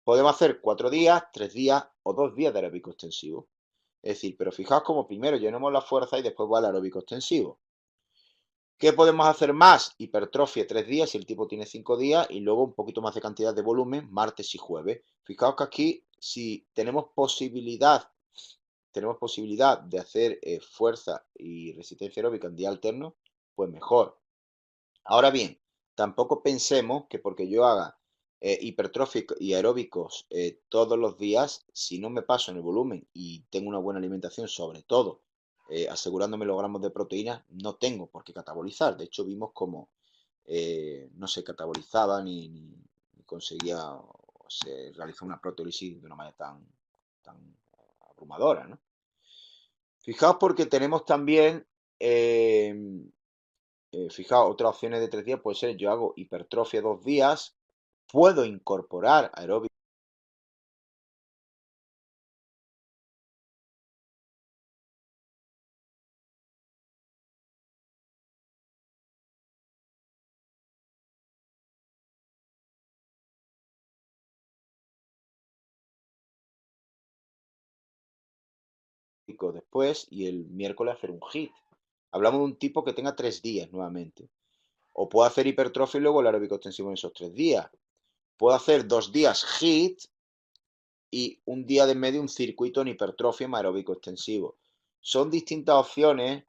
Podemos hacer 4 días, 3 días o 2 días de aeróbico extensivo. Es decir, pero fijaos como primero llenamos la fuerza y después va el aeróbico extensivo. ¿Qué podemos hacer más? Hipertrofia 3 días si el tipo tiene 5 días y luego un poquito más de cantidad de volumen martes y jueves. Fijaos que aquí si tenemos posibilidad de hacer fuerza y resistencia aeróbica en día alterno, pues mejor. Ahora bien, tampoco pensemos que porque yo haga hipertrofia y aeróbicos todos los días, si no me paso en el volumen y tengo una buena alimentación, sobre todo asegurándome los gramos de proteína, no tengo por qué catabolizar. De hecho, vimos cómo no se catabolizaba ni conseguía o se realizó una proteólisis de una manera tan abrumadora, ¿no? Fijaos porque tenemos también fijaos, otras opciones de 3 días puede ser, yo hago hipertrofia 2 días, puedo incorporar aeróbico después y el miércoles hacer un hit. Hablamos de un tipo que tenga 3 días nuevamente. O puedo hacer hipertrofia y luego el aeróbico extensivo en esos 3 días. Puedo hacer 2 días hit y un día de en medio un circuito en hipertrofia más aeróbico extensivo. Son distintas opciones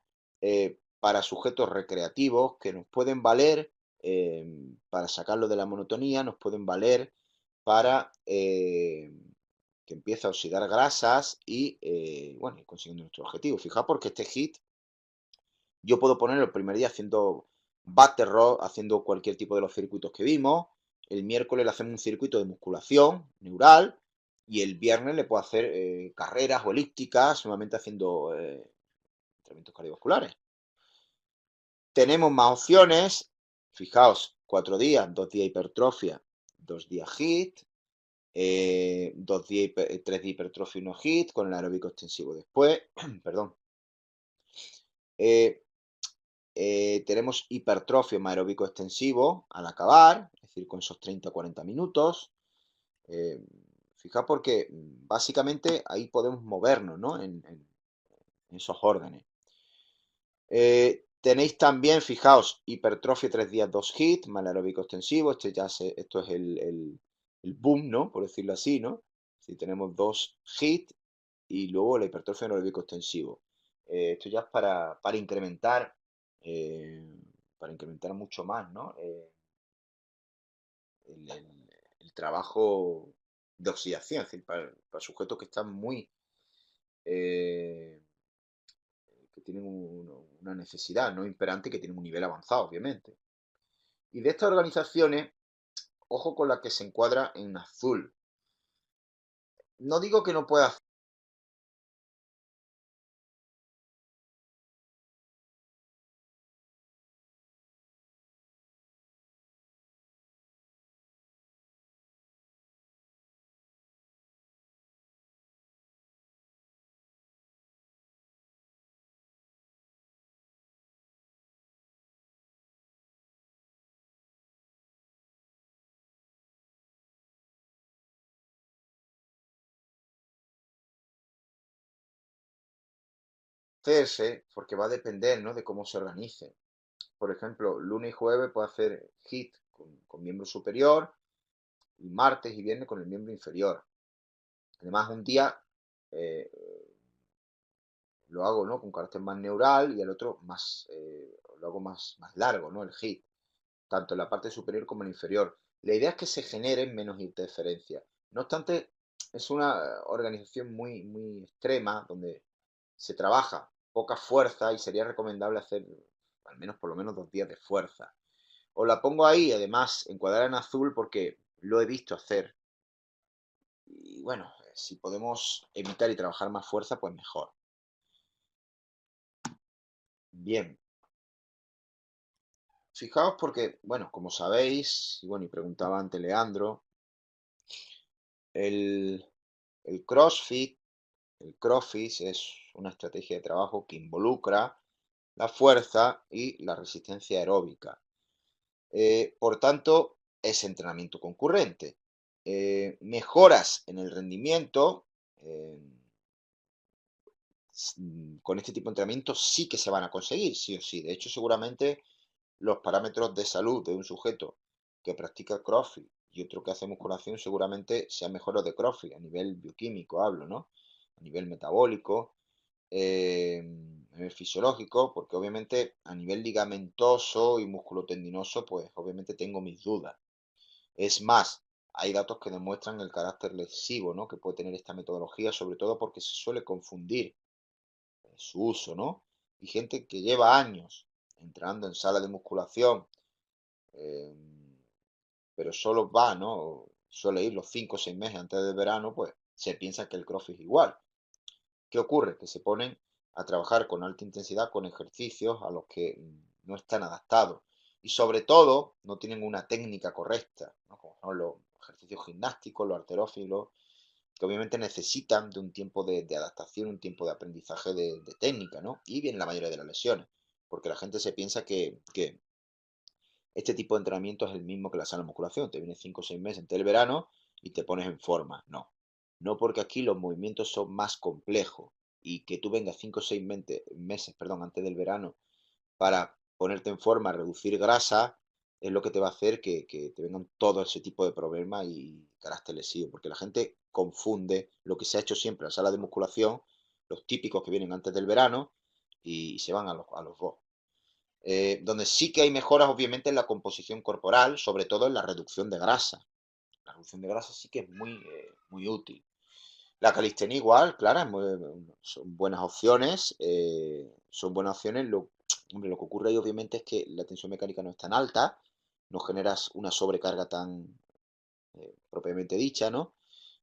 para sujetos recreativos que nos pueden valer para sacarlo de la monotonía, nos pueden valer para que empiece a oxidar grasas y, bueno, ir consiguiendo nuestro objetivo. Fijaos porque este hit yo puedo poner el primer día haciendo butter row, haciendo cualquier tipo de los circuitos que vimos. El miércoles le hacemos un circuito de musculación neural y el viernes le puedo hacer carreras o elípticas, nuevamente haciendo entrenamientos cardiovasculares. Tenemos más opciones. Fijaos, 4 días, 2 días hipertrofia, 2 días HIIT, 3 días hipertrofia y 1 HIIT con el aeróbico extensivo después. Perdón. Eh, tenemos hipertrofia más aeróbico extensivo al acabar, es decir, con esos 30-40 minutos. Fijaos porque básicamente ahí podemos movernos, ¿no? En en esos órdenes. Tenéis también, fijaos, hipertrofia 3 días, 2 hits, mal aeróbico extensivo. Esto es el boom, ¿no? Por decirlo así, ¿no? Si tenemos 2 hits y luego la hipertrofia aeróbico extensivo. Esto ya es eh, para incrementar mucho más, ¿no? El, el- el trabajo de oxidación, es decir, para sujetos que están eh, que tienen una necesidad no imperante y que tienen un nivel avanzado, obviamente. Y de estas organizaciones, ojo con la que se encuadra en azul. No digo que no pueda hacerse, porque va a depender, ¿no? De cómo se organice. Por ejemplo, lunes y jueves puede hacer hit con miembro superior, y martes y viernes con el miembro inferior. Además, un día eh, lo hago, ¿no? Con carácter más neural y el otro lo hago más largo, ¿no? El hit, tanto en la parte superior como en la inferior. La idea es que se generen menos interferencias. No obstante, es una organización muy extrema donde se trabaja poca fuerza y sería recomendable hacer al menos por lo menos 2 días de fuerza. Os la pongo ahí, además, encuadrada en azul porque lo he visto hacer. Y bueno, si podemos evitar y trabajar más fuerza, pues mejor. Bien, fijaos porque, bueno, como sabéis, y bueno, y preguntaba ante Leandro, el, el CrossFit, el CrossFit es una estrategia de trabajo que involucra la fuerza y la resistencia aeróbica. Por tanto, es entrenamiento concurrente. Mejoras en el rendimiento eh, con este tipo de entrenamiento sí que se van a conseguir, sí o sí. De hecho, seguramente los parámetros de salud de un sujeto que practica CrossFit y otro que hace musculación seguramente sean mejores de CrossFit, a nivel bioquímico hablo, ¿no? A nivel metabólico, a nivel fisiológico, porque obviamente a nivel ligamentoso y musculotendinoso, pues obviamente tengo mis dudas. Es más, hay datos que demuestran el carácter lesivo, ¿no? Que puede tener esta metodología, sobre todo porque se suele confundir su uso, ¿no? Y gente que lleva años entrando en sala de musculación, eh, pero solo va, ¿no? Suele ir los 5 o 6 meses antes del verano, pues se piensa que el CrossFit es igual. ¿Qué ocurre? Que se ponen a trabajar con alta intensidad con ejercicios a los que no están adaptados y sobre todo no tienen una técnica correcta, ¿no? Como son los ejercicios gimnásticos, los halterófilos, que obviamente necesitan de un tiempo de adaptación, un tiempo de aprendizaje de técnica, ¿no? Y viene la mayoría de las lesiones, porque la gente se piensa que este tipo de entrenamiento es el mismo que la sana musculación. Te vienes 5 o 6 meses antes del verano y te pones en forma. No. No porque aquí los movimientos son más complejos y que tú vengas 5 o 6 meses, perdón, antes del verano para ponerte en forma, reducir grasa, es lo que te va a hacer que te vengan todo ese tipo de problemas y carácter lesivo. Porque la gente confunde lo que se ha hecho siempre en la sala de musculación, los típicos que vienen antes del verano y se van a los dos. Donde sí que hay mejoras, obviamente, en la composición corporal, sobre todo en la reducción de grasa. La reducción de grasa sí que es muy útil. La calistenia igual, claro, son buenas opciones. Hombre, lo que ocurre ahí obviamente es que la tensión mecánica no es tan alta, no generas una sobrecarga tan propiamente dicha, ¿no?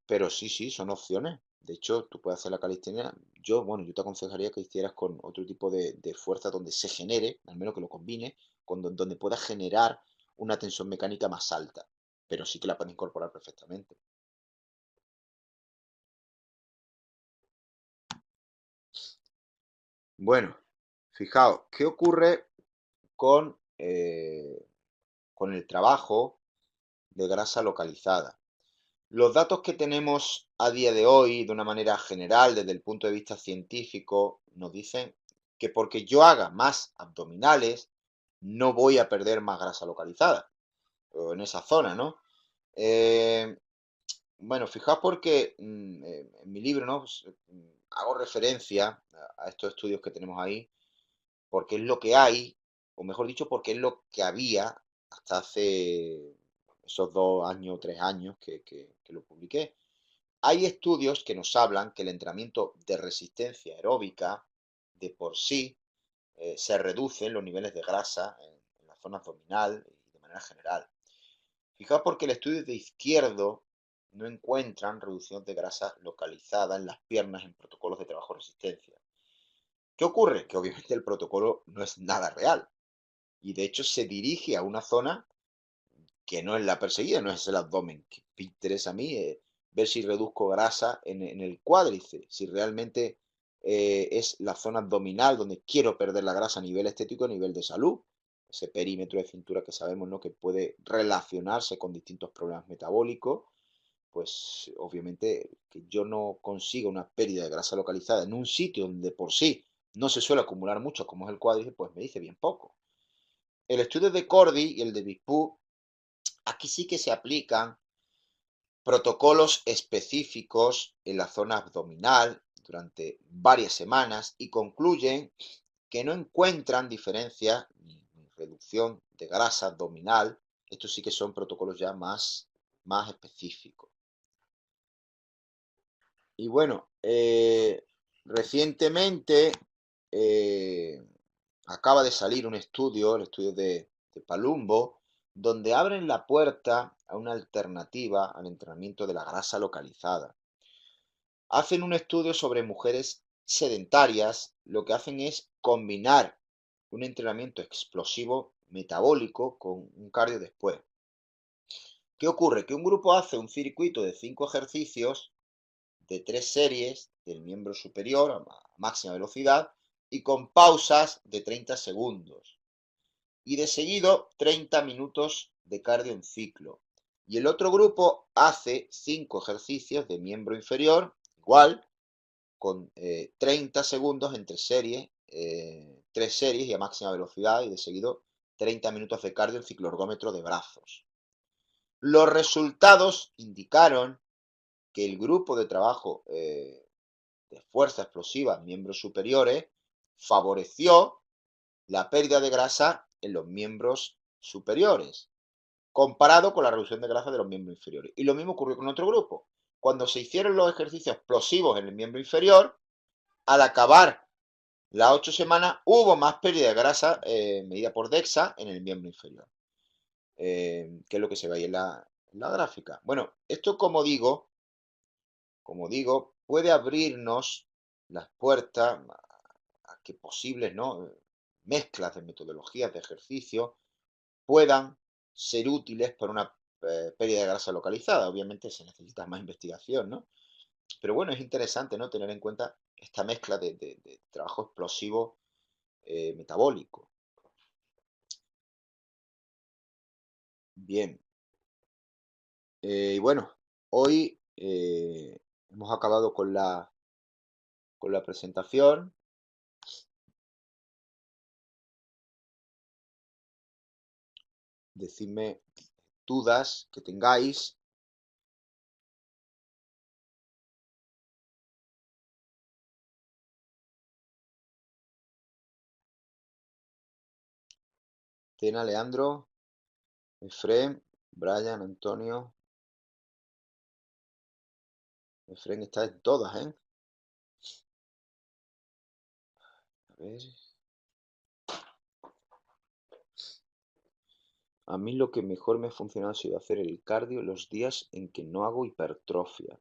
Pero sí, son opciones. De hecho, tú puedes hacer la calistenia. Yo te aconsejaría que hicieras con otro tipo de fuerza donde se genere, al menos que lo combine, donde puedas generar una tensión mecánica más alta. Pero sí que la puedes incorporar perfectamente. Bueno, fijaos, ¿qué ocurre con el trabajo de grasa localizada? Los datos que tenemos a día de hoy, de una manera general, desde el punto de vista científico, nos dicen que porque yo haga más abdominales, no voy a perder más grasa localizada, o en esa zona, ¿no? Eh, bueno, fijaos porque en mi libro, ¿no? Pues, hago referencia a estos estudios que tenemos ahí, porque es lo que hay, o mejor dicho, porque es lo que había hasta hace esos 2 años, 3 años que lo publiqué. Hay estudios que nos hablan que el entrenamiento de resistencia aeróbica de por sí se reducen los niveles de grasa en la zona abdominal y de manera general. Fijaos porque el estudio de izquierdo no encuentran reducción de grasa localizada en las piernas en protocolos de trabajo de resistencia. ¿Qué ocurre? Que obviamente el protocolo no es nada real y de hecho se dirige a una zona que no es la perseguida, no es el abdomen. Que me interesa a mí ver si reduzco grasa en el cuádriceps, si realmente es la zona abdominal donde quiero perder la grasa a nivel estético, a nivel de salud. Ese perímetro de cintura que sabemos, ¿no?, que puede relacionarse con distintos problemas metabólicos, pues obviamente que yo no consiga una pérdida de grasa localizada en un sitio donde por sí no se suele acumular mucho, como es el cuádriceps, pues me dice bien poco. El estudio de Cordy y el de Bispú, aquí sí que se aplican protocolos específicos en la zona abdominal durante varias semanas y concluyen que no encuentran diferencia ni reducción de grasa abdominal. Estos sí que son protocolos ya más específicos. Y bueno, recientemente eh, acaba de salir un estudio, el estudio de Palumbo, donde abren la puerta a una alternativa al entrenamiento de la grasa localizada. Hacen un estudio sobre mujeres sedentarias, lo que hacen es combinar un entrenamiento explosivo metabólico con un cardio después. ¿Qué ocurre? Que un grupo hace un circuito de 5 ejercicios de 3 series del miembro superior a máxima velocidad y con pausas de 30 segundos. Y de seguido 30 minutos de cardio en ciclo. Y el otro grupo hace 5 ejercicios de miembro inferior, igual, con 30 segundos entre series, 3 series y a máxima velocidad y de seguido 30 minutos de cardio en cicloergómetro de brazos. Los resultados indicaron que el grupo de trabajo de fuerza explosiva, miembros superiores, favoreció la pérdida de grasa en los miembros superiores, comparado con la reducción de grasa de los miembros inferiores. Y lo mismo ocurrió con otro grupo. Cuando se hicieron los ejercicios explosivos en el miembro inferior, al acabar las 8 semanas, hubo más pérdida de grasa medida por DEXA en el miembro inferior, que es lo que se ve ahí en la gráfica. Bueno, esto como digo, puede abrirnos las puertas a que posibles, ¿no?, mezclas de metodologías de ejercicio puedan ser útiles para una pérdida de grasa localizada. Obviamente se necesita más investigación, ¿no? Pero bueno, es interesante, ¿no?, tener en cuenta esta mezcla de trabajo explosivo metabólico. Bien, y bueno, hoy hemos acabado con la presentación. Decidme dudas que tengáis. Tena, Leandro, Efrén, Brian, Antonio. Efrén está en todas, ¿eh? A ver. A mí lo que mejor me ha funcionado ha sido hacer el cardio los días en que no hago hipertrofia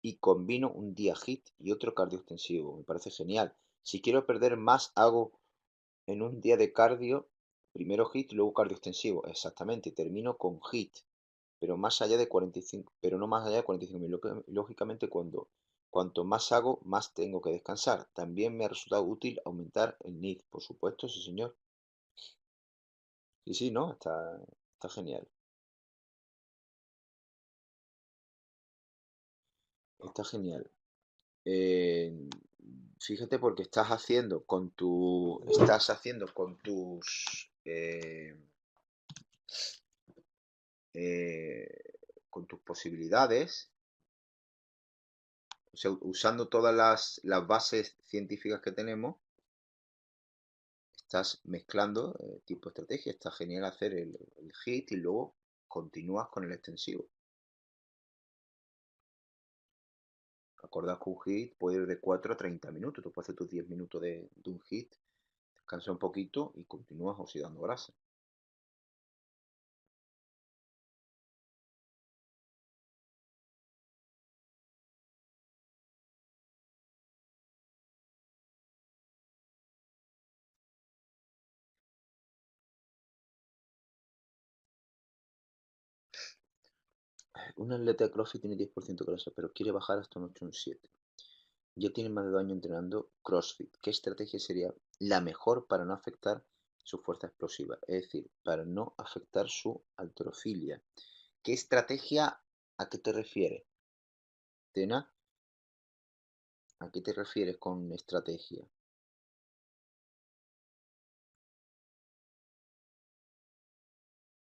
y combino un día HIIT y otro cardio extensivo. Me parece genial. Si quiero perder más, hago en un día de cardio, primero HIIT y luego cardio extensivo. Exactamente, termino con HIIT, pero más allá de 45, pero no más allá de 45 minutos. Lógicamente, cuanto más hago, más tengo que descansar. También me ha resultado útil aumentar el NIT, por supuesto, sí, señor. Sí, sí, no, está genial. Está genial. Eh, Fíjate porque estás haciendo eh, con tus posibilidades, o sea, usando todas las bases científicas que tenemos, estás mezclando tipo de estrategia. Está genial hacer el hit y luego continúas con el extensivo. Acordad que un hit puede ir de 4 a 30 minutos. Tú puedes hacer tus 10 minutos de un hit, descansar un poquito y continúas oxidando grasa. Un atleta de CrossFit tiene 10% de grasa, pero quiere bajar hasta un 8 o un 7. Ya tiene más de 2 años entrenando CrossFit. ¿Qué estrategia sería la mejor para no afectar su fuerza explosiva? Es decir, para no afectar su halterofilia. ¿Qué estrategia a qué te refieres, Tena? ¿A qué te refieres con estrategia?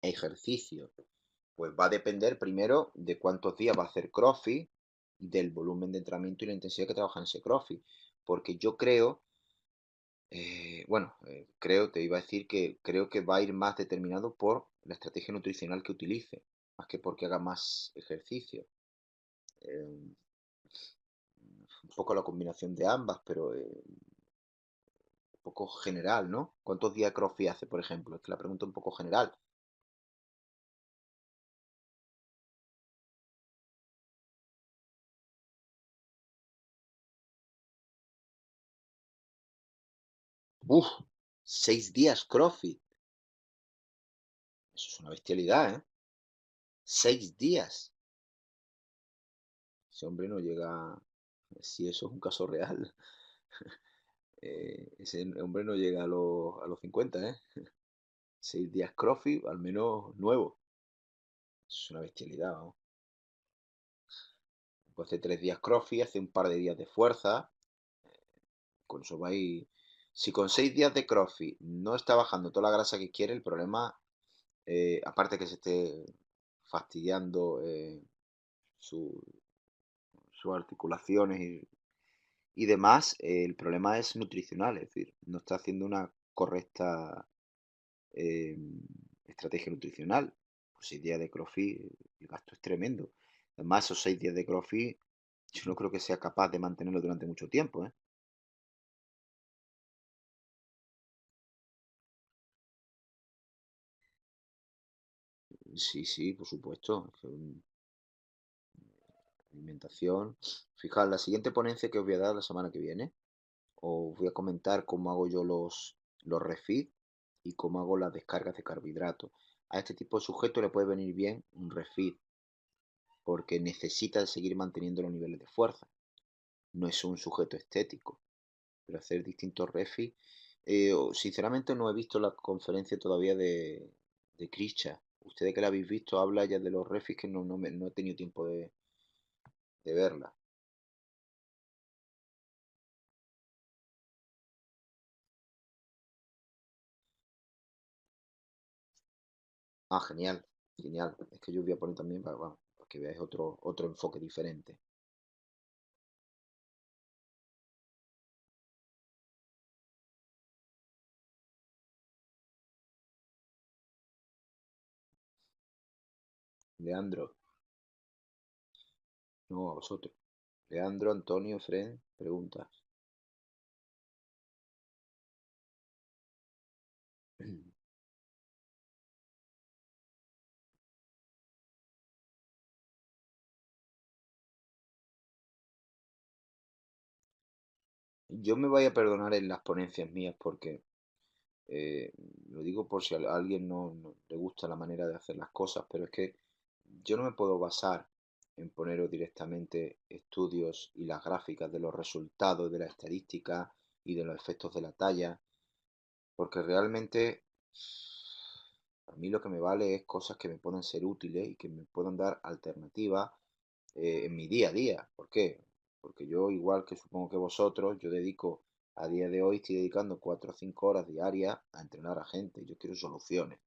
Ejercicio. Pues va a depender primero de cuántos días va a hacer CrossFit, del volumen de entrenamiento y la intensidad que trabaja en ese CrossFit. Porque yo creo, creo, te iba a decir que creo que va a ir más determinado por la estrategia nutricional que utilice, más que porque haga más ejercicio. Un poco la combinación de ambas, pero un poco general, ¿no? ¿Cuántos días de CrossFit hace, por ejemplo? Es que la pregunta es un poco general. Uf, 6 días CrossFit. Eso es una bestialidad, ¿eh? 6 días. Ese hombre no llega, si eso es un caso real, ese hombre no llega a los 50, ¿eh? 6 días CrossFit, al menos nuevo. Eso es una bestialidad, ¿no? Pues hace 3 días CrossFit, hace un par de días de fuerza, con eso va ahí. Si con 6 días de CrossFit no está bajando toda la grasa que quiere, el problema, aparte que se esté fastidiando su- sus articulaciones y demás, el problema es nutricional, es decir, no está haciendo una correcta eh, estrategia nutricional. Pues 6 días de CrossFit, el gasto es tremendo. Además, esos 6 días de CrossFit, yo no creo que sea capaz de mantenerlo durante mucho tiempo, ¿eh? Sí, sí, por supuesto. Alimentación. Fijaos, la siguiente ponencia que os voy a dar la semana que viene, os voy a comentar cómo hago yo los refeed y cómo hago las descargas de carbohidratos. A este tipo de sujeto le puede venir bien un refeed porque necesita seguir manteniendo los niveles de fuerza. No es un sujeto estético, pero hacer distintos refeed. Sinceramente no he visto la conferencia todavía de Krisha. Ustedes que la habéis visto, habla ya de los refeed que no he tenido tiempo de verla. Ah, genial, genial. Es que yo voy a poner también para que veáis otro enfoque diferente. Leandro, no a vosotros. Leandro, Antonio, Fred, preguntas. Yo me voy a perdonar en las ponencias mías porque eh, lo digo por si a alguien no le gusta la manera de hacer las cosas, pero es que yo no me puedo basar en poneros directamente estudios y las gráficas de los resultados de la estadística y de los efectos de la talla, porque realmente a mí lo que me vale es cosas que me puedan ser útiles y que me puedan dar alternativas en mi día a día. ¿Por qué? Porque yo, igual que supongo que vosotros, yo dedico, a día de hoy, estoy dedicando 4 o 5 horas diarias a entrenar a gente. Yo quiero soluciones.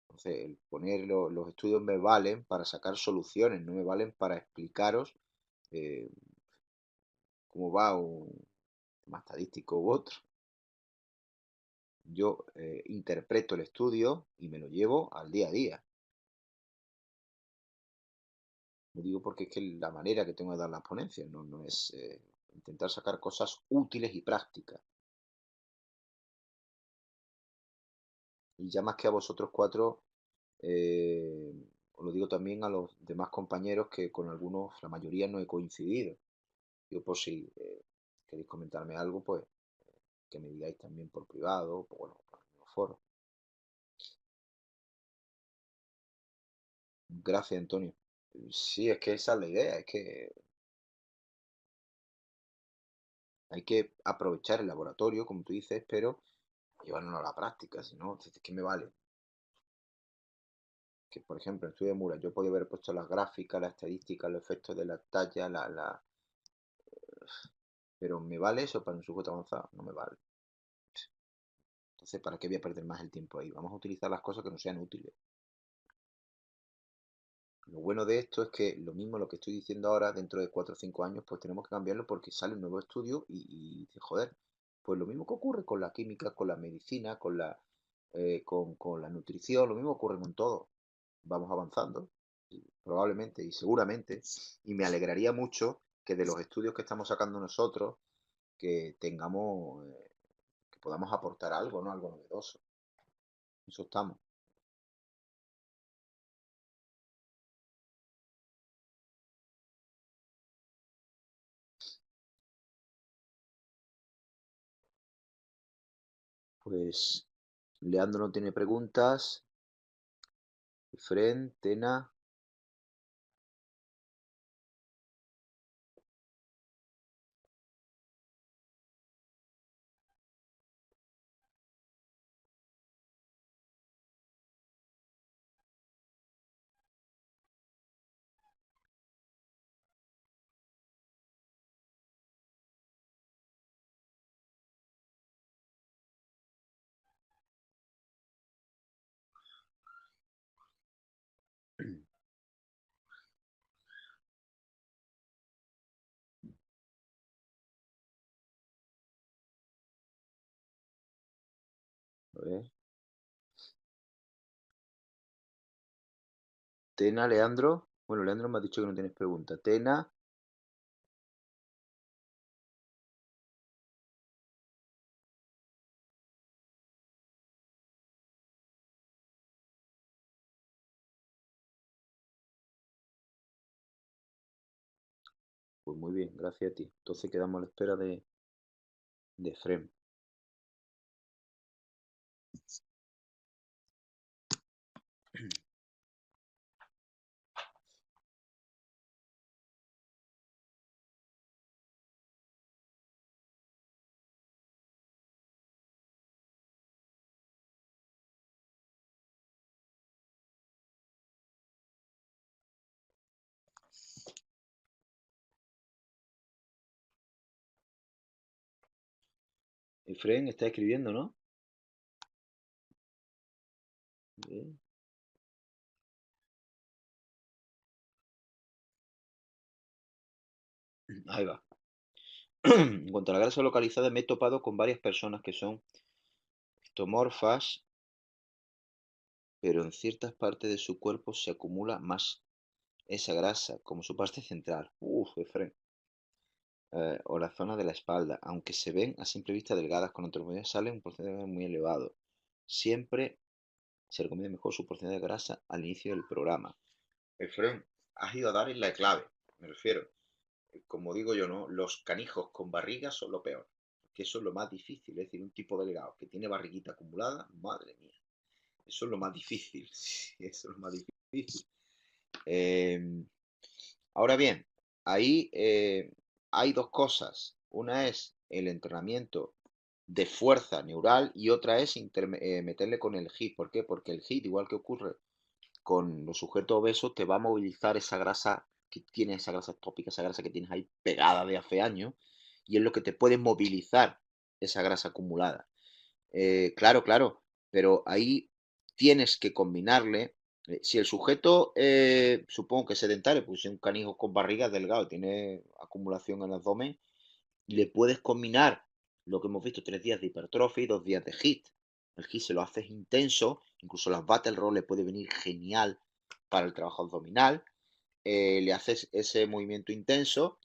Entonces, el poner los estudios me valen para sacar soluciones, no me valen para explicaros eh, cómo va un tema estadístico u otro. Yo interpreto el estudio y me lo llevo al día a día. Lo digo porque es que la manera que tengo de dar las ponencias no es intentar sacar cosas útiles y prácticas. Y ya más que a vosotros cuatro, eh, os lo digo también a los demás compañeros que con algunos, la mayoría no he coincidido. Yo por si queréis comentarme algo, pues que me digáis también por privado, pues bueno, por el foro. Gracias, Antonio. Sí, es que esa es la idea, es que hay que aprovechar el laboratorio, como tú dices, pero llevarlo a la práctica, si no, es que me vale. Que, por ejemplo, en estudio de Mura, yo podía haber puesto las gráficas, las estadísticas, los efectos de la talla, pero ¿me vale eso para un sujeto avanzado? No me vale. Entonces, ¿para qué voy a perder más el tiempo ahí? Vamos a utilizar las cosas que nos sean útiles. Lo bueno de esto es que lo mismo lo que estoy diciendo ahora, dentro de 4 o 5 años, pues tenemos que cambiarlo porque sale un nuevo estudio y dice, joder, pues lo mismo que ocurre con la química, con la medicina, con la nutrición, lo mismo ocurre con todo. Vamos avanzando, y probablemente y seguramente, y me alegraría mucho que de los estudios que estamos sacando nosotros, que tengamos, que podamos aportar algo, ¿no? Algo novedoso. Eso estamos. Pues Leandro no tiene preguntas. Fren, Tena. A ver. Tena, Leandro. Bueno, Leandro me ha dicho que no tienes pregunta. Tena, pues muy bien, gracias a ti. Entonces quedamos a la espera de Fren. Fren está escribiendo, ¿no? Bien. Ahí va. En cuanto a la grasa localizada, me he topado con varias personas que son ectomorfas, pero en ciertas partes de su cuerpo se acumula más esa grasa, como su parte central. Uf, Fren. O la zona de la espalda, aunque se ven a simple vista delgadas, con antropometría sale un porcentaje muy elevado. Siempre se recomienda mejor su porcentaje de grasa al inicio del programa. Efren, has ido a dar en la clave, me refiero. Como digo yo, ¿no? Los canijos con barriga son lo peor. Que eso es lo más difícil. Es decir, un tipo delgado que tiene barriguita acumulada, madre mía. Eso es lo más difícil. Sí, eso es lo más difícil. Eh, Ahora bien, ahí hay dos cosas. Una es el entrenamiento de fuerza neural y otra es meterle con el HIIT. ¿Por qué? Porque el HIIT, igual que ocurre con los sujetos obesos te va a movilizar esa grasa que tienes, esa grasa tópica, esa grasa que tienes ahí pegada de hace años, y es lo que te puede movilizar esa grasa acumulada. Claro, claro, pero ahí tienes que combinarle. Si el sujeto, supongo que es sedentario, pues si es un canijo con barriga delgado, tiene acumulación en el abdomen, le puedes combinar lo que hemos visto, 3 días de hipertrofia y 2 días de HIIT. El HIIT se lo haces intenso, incluso las battle roll le puede venir genial para el trabajo abdominal. Le haces ese movimiento intenso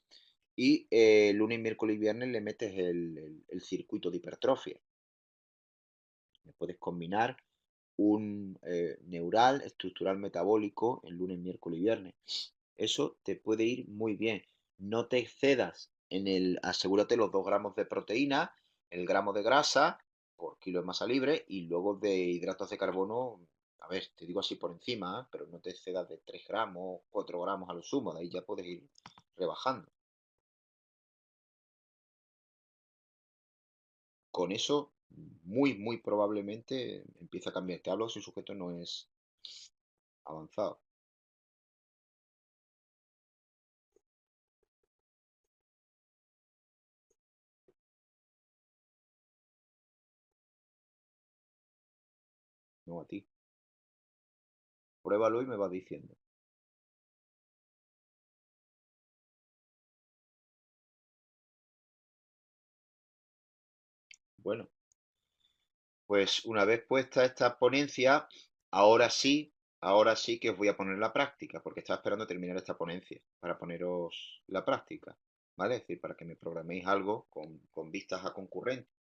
y lunes, miércoles y viernes le metes el circuito de hipertrofia. Le puedes combinar un neural, estructural metabólico el lunes, miércoles y viernes. Eso te puede ir muy bien. No te excedas asegúrate los 2 gramos de proteína, el gramo de grasa por kilo de masa libre y luego de hidratos de carbono, a ver, te digo así por encima, pero no te excedas de 3 gramos, 4 gramos a lo sumo, de ahí ya puedes ir rebajando. Con eso, muy probablemente empieza a cambiar. Te hablo si el sujeto no es avanzado. No a ti. Pruébalo y me vas diciendo. Bueno, pues una vez puesta esta ponencia, ahora sí que os voy a poner la práctica, porque estaba esperando terminar esta ponencia para poneros la práctica, ¿vale? Es decir, para que me programéis algo con vistas a concurrentes.